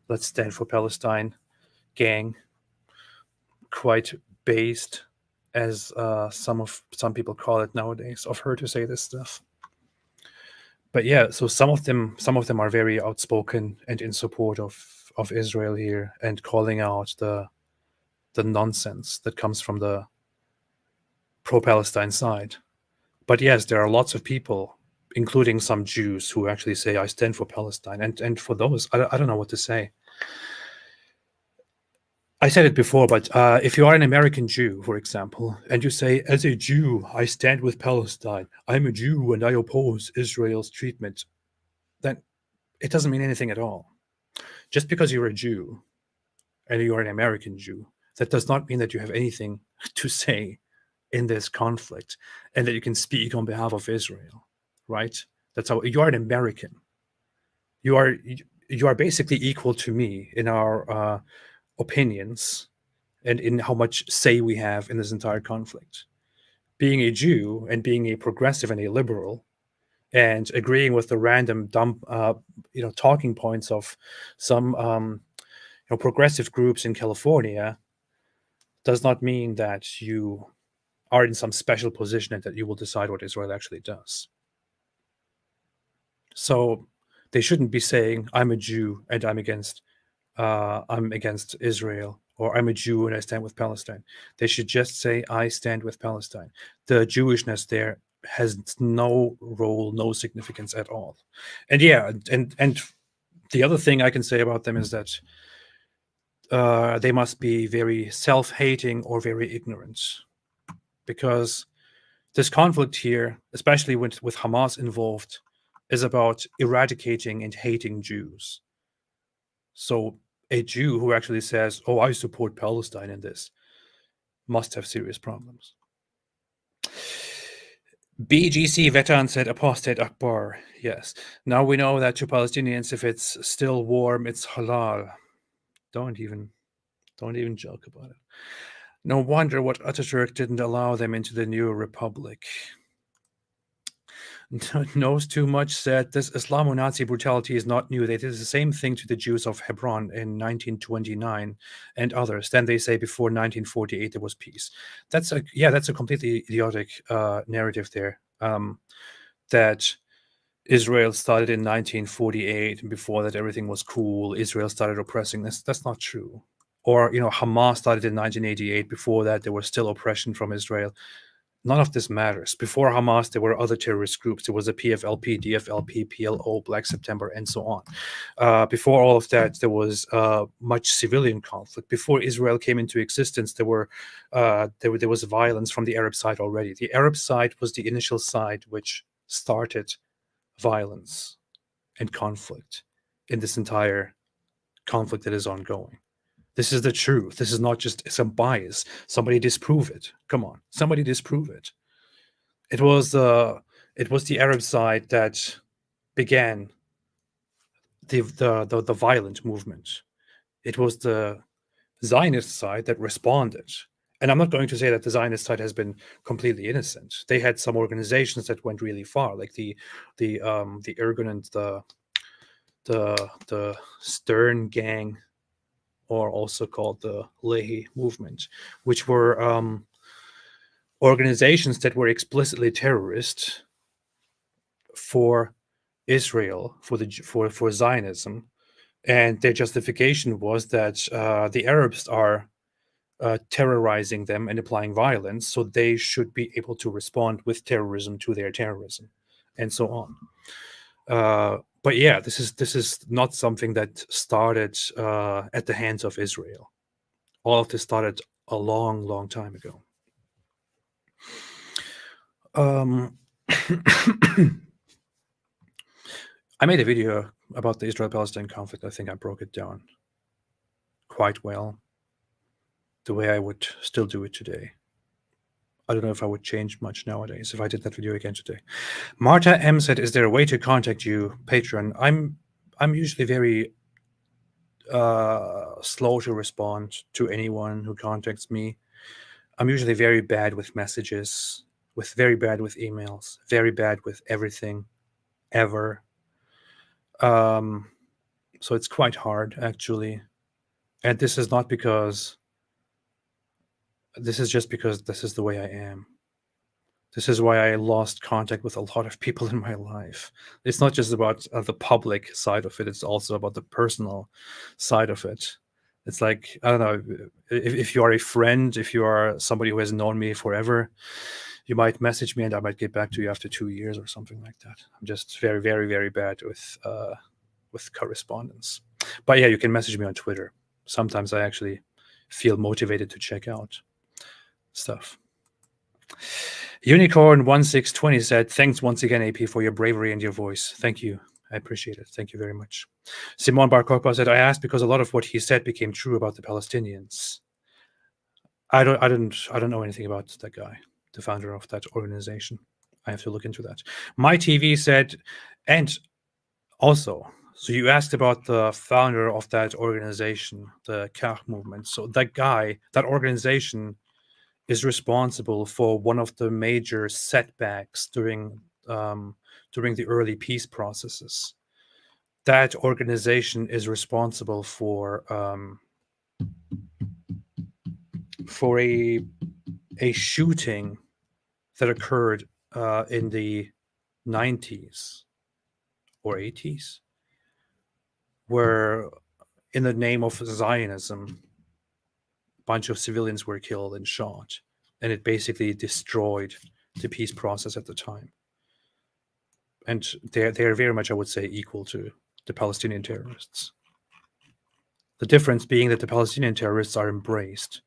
let's stand for Palestine gang, quite based, as some people call it nowadays, of her to say this stuff. But yeah, so some of them are very outspoken and in support of Israel here and calling out the nonsense that comes from the pro-Palestine side. But yes, there are lots of people, including some Jews, who actually say, I stand for Palestine. And for those, I don't know what to say. I said it before, but if you are an American Jew, for example, and you say, as a Jew, I stand with Palestine, I'm a Jew and I oppose Israel's treatment, then it doesn't mean anything at all. Just because you're a Jew and you're an American Jew, that does not mean that you have anything to say in this conflict and that you can speak on behalf of Israel, right? That's how you are an American. You are basically equal to me in our opinions and in how much say we have in this entire conflict. Being a Jew and being a progressive and a liberal and agreeing with the random dumb talking points of some progressive groups in California does not mean that you are in some special position and that you will decide what Israel actually does. So they shouldn't be saying, I'm a Jew and I'm against Israel, or I'm a Jew and I stand with Palestine. They should just say, I stand with Palestine. The Jewishness there has no role, no significance at all. And yeah, and the other thing I can say about them is that they must be very self-hating or very ignorant, because this conflict here, especially with Hamas involved, is about eradicating and hating Jews. So a Jew who actually says, oh, I support Palestine in this, must have serious problems. BGC veteran said, Apostate Akbar. Yes. Now we know that to Palestinians, if it's still warm, it's halal. Don't even Don't even joke about it. No wonder what Ataturk didn't allow them into the new republic. Knows too much said this Islamo-Nazi brutality is not new. They did the same thing to the Jews of Hebron in 1929 and others. Then they say before 1948 there was peace. That's a completely idiotic narrative there. That Israel started in 1948 and before that everything was cool. Israel started oppressing this. That's not true. Or Hamas started in 1988. Before that there was still oppression from Israel. None of this matters. Before Hamas, there were other terrorist groups. There was a PFLP, DFLP, PLO, Black September, and so on. Before all of that, there was much civilian conflict. Before Israel came into existence, there was violence from the Arab side already. The Arab side was the initial side which started violence and conflict in this entire conflict that is ongoing. This is the truth. This is not just some bias. Somebody disprove it. Come on, somebody disprove it. It was the Arab side that began the violent movement. It was the Zionist side that responded. And I'm not going to say that the Zionist side has been completely innocent. They had some organizations that went really far, like the Irgun and the Stern Gang, or also called the Lehi movement, which were organizations that were explicitly terrorist for Israel, for Zionism, and their justification was that the Arabs are terrorizing them and applying violence, so they should be able to respond with terrorism to their terrorism, and so on. But yeah, this is not something that started at the hands of Israel. All of this started a long, long time ago. I made a video about the Israel-Palestine conflict. I think I broke it down quite well, the way I would still do it today. I don't know if I would change much nowadays if I did that video again today. Marta M said, "Is there a way to contact you, Patreon?" I'm usually very slow to respond to anyone who contacts me. I'm usually very bad with messages, very bad with emails, very bad with everything, ever. So it's quite hard, actually. And this is not because... This is just because this is the way I am. This is why I lost contact with a lot of people in my life. It's not just about the public side of it. It's also about the personal side of it. It's like, I don't know, if you are a friend, if you are somebody who has known me forever, you might message me and I might get back to you after 2 years or something like that. I'm just very, very, very bad with correspondence. But yeah, you can message me on Twitter. Sometimes I actually feel motivated to check out stuff. Unicorn1620 said, "Thanks once again, AP, for your bravery and your voice." Thank you. I appreciate it. Thank you very much. Simon Barkokpa said, "I asked because a lot of what he said became true about the Palestinians." I don't know anything about that guy, the founder of that organization. I have to look into that. My TV said, and also, so you asked about the founder of that organization, the Kach movement. So that guy, that organization is responsible for one of the major setbacks during the early peace processes. That organization is responsible for a shooting that occurred in the 90s or 80s, where in the name of Zionism, bunch of civilians were killed and shot, and it basically destroyed the peace process at the time. And they're very much, I would say, equal to the Palestinian terrorists. The difference being that the Palestinian terrorists are embraced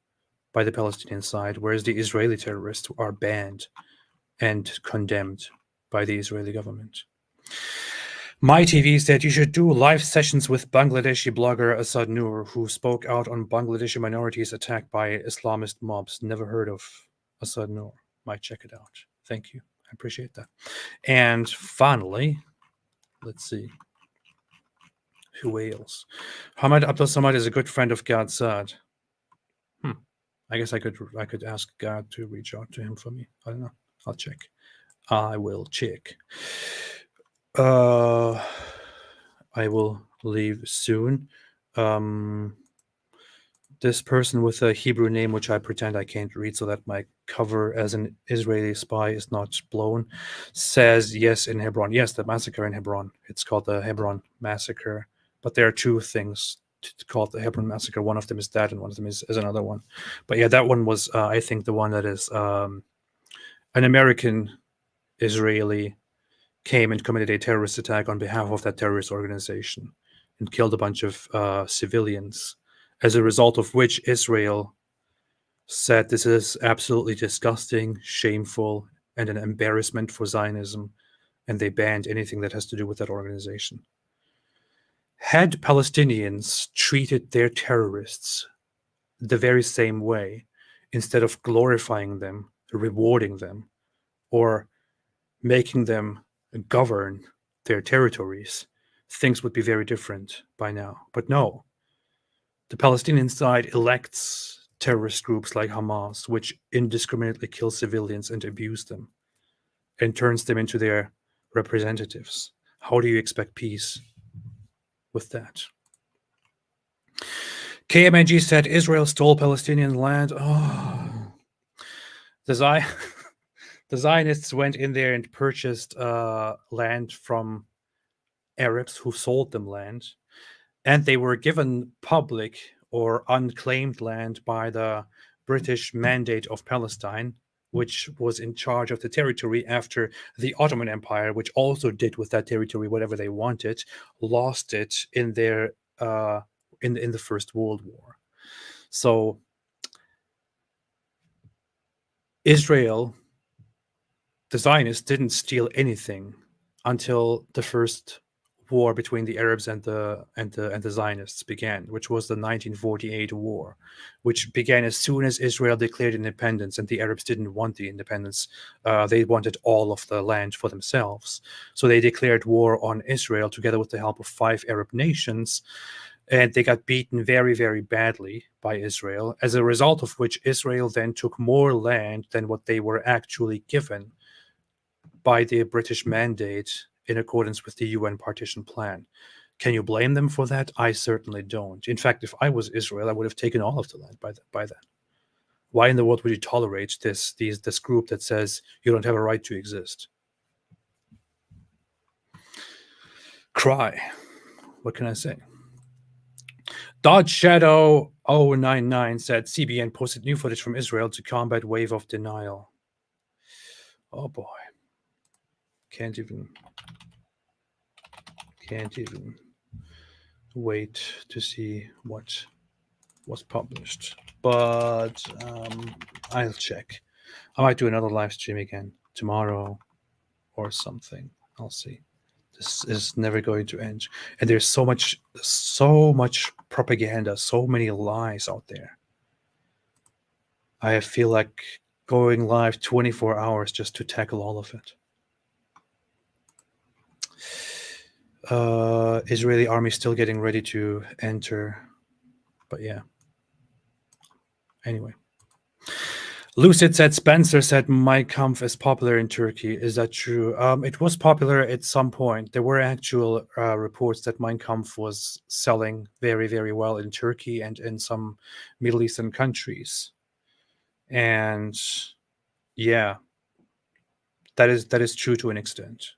by the Palestinian side, whereas the Israeli terrorists are banned and condemned by the Israeli government. My TV said you should do live sessions with Bangladeshi blogger Asad Noor, who spoke out on Bangladeshi minorities attacked by Islamist mobs. Never heard of Asad Noor. Might check it out. Thank you. I appreciate that. And finally, let's see. Who else? Hamad Abdul Samad is a good friend of Gad Saad. I guess I could ask God to reach out to him for me. I don't know. I'll check. I will check. I will leave soon. This person with a Hebrew name, which I pretend I can't read so that my cover as an Israeli spy is not blown, says yes in Hebron. Yes, the massacre in Hebron. It's called the Hebron massacre. But there are two things called the Hebron massacre. One of them is that, and one of them is another one. But yeah, that one was, I think, the one that is an American Israeli came and committed a terrorist attack on behalf of that terrorist organization and killed a bunch of civilians, as a result of which Israel said this is absolutely disgusting, shameful, and an embarrassment for Zionism, and they banned anything that has to do with that organization. Had Palestinians treated their terrorists the very same way, instead of glorifying them, rewarding them, or making them govern their territories, things would be very different by now. But no, the Palestinian side elects terrorist groups like Hamas, which indiscriminately kill civilians and abuse them, and turns them into their representatives. How do you expect peace with that? KMNG said Israel stole Palestinian land. Oh, the Zionists went in there and purchased land from Arabs who sold them land, and they were given public or unclaimed land by the British Mandate of Palestine, which was in charge of the territory after the Ottoman Empire, which also did with that territory whatever they wanted, lost it in their in the First World War. So Israel, the Zionists, didn't steal anything until the first war between the Arabs and the Zionists began, which was the 1948 war, which began as soon as Israel declared independence, and the Arabs didn't want the independence. They wanted all of the land for themselves. So they declared war on Israel together with the help of 5 Arab nations, and they got beaten very, very badly by Israel, as a result of which Israel then took more land than what they were actually given by the British Mandate in accordance with the UN partition plan. Can you blame them for that? I certainly don't. In fact, if I was Israel, I would have taken all of the land by then. Why in the world would you tolerate this group that says you don't have a right to exist? Cry. What can I say? Dodge Shadow 099 said CBN posted new footage from Israel to combat wave of denial. Oh boy. Can't even wait to see what was published. But I'll check. I might do another live stream again tomorrow or something. I'll see. This is never going to end. And there's so much propaganda, so many lies out there. I feel like going live 24 hours just to tackle all of it. Israeli army still getting ready to enter. But yeah. Anyway. Lucid said Spencer said Mein Kampf is popular in Turkey. Is that true? It was popular at some point. There were actual reports that Mein Kampf was selling very, very well in Turkey and in some Middle Eastern countries. And yeah, that is true to an extent.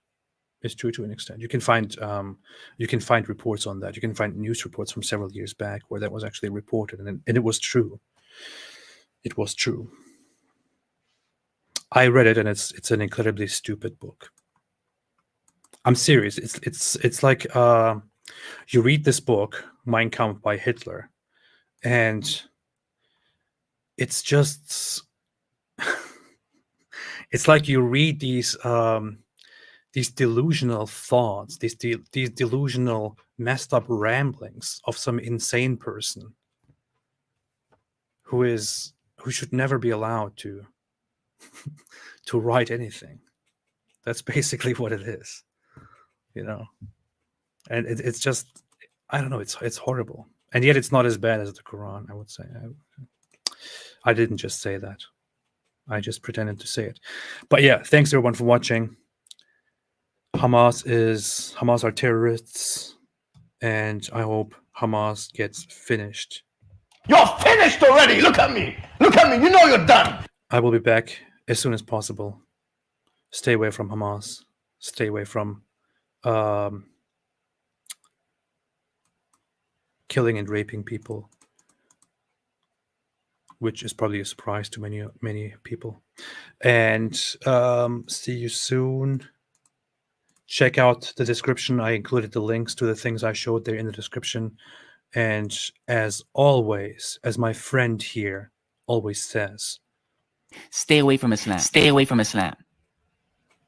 It's true to an extent. You can find reports on that. You can find news reports from several years back where that was actually reported, and it was true. It was true. I read it, and it's an incredibly stupid book. I'm serious. It's like you read this book, Mein Kampf by Hitler, and it's just it's like you read these delusional thoughts, these delusional, messed up ramblings of some insane person who should never be allowed to write anything. That's basically what it is, you know. And it's just, I don't know, it's horrible, and yet it's not as bad as the Quran, I would say. I didn't just say that. I just pretended to say it. But yeah, thanks everyone for watching. Hamas are terrorists, and I hope Hamas gets finished. You're finished already. Look at me. Look at me. You know you're done. I will be back as soon as possible. Stay away from Hamas. Stay away from killing and raping people, which is probably a surprise to many people. And see you soon. Check out the description. I included the links to the things I showed there in the description. And as always, as my friend here always says, stay away from Islam. Stay away from Islam.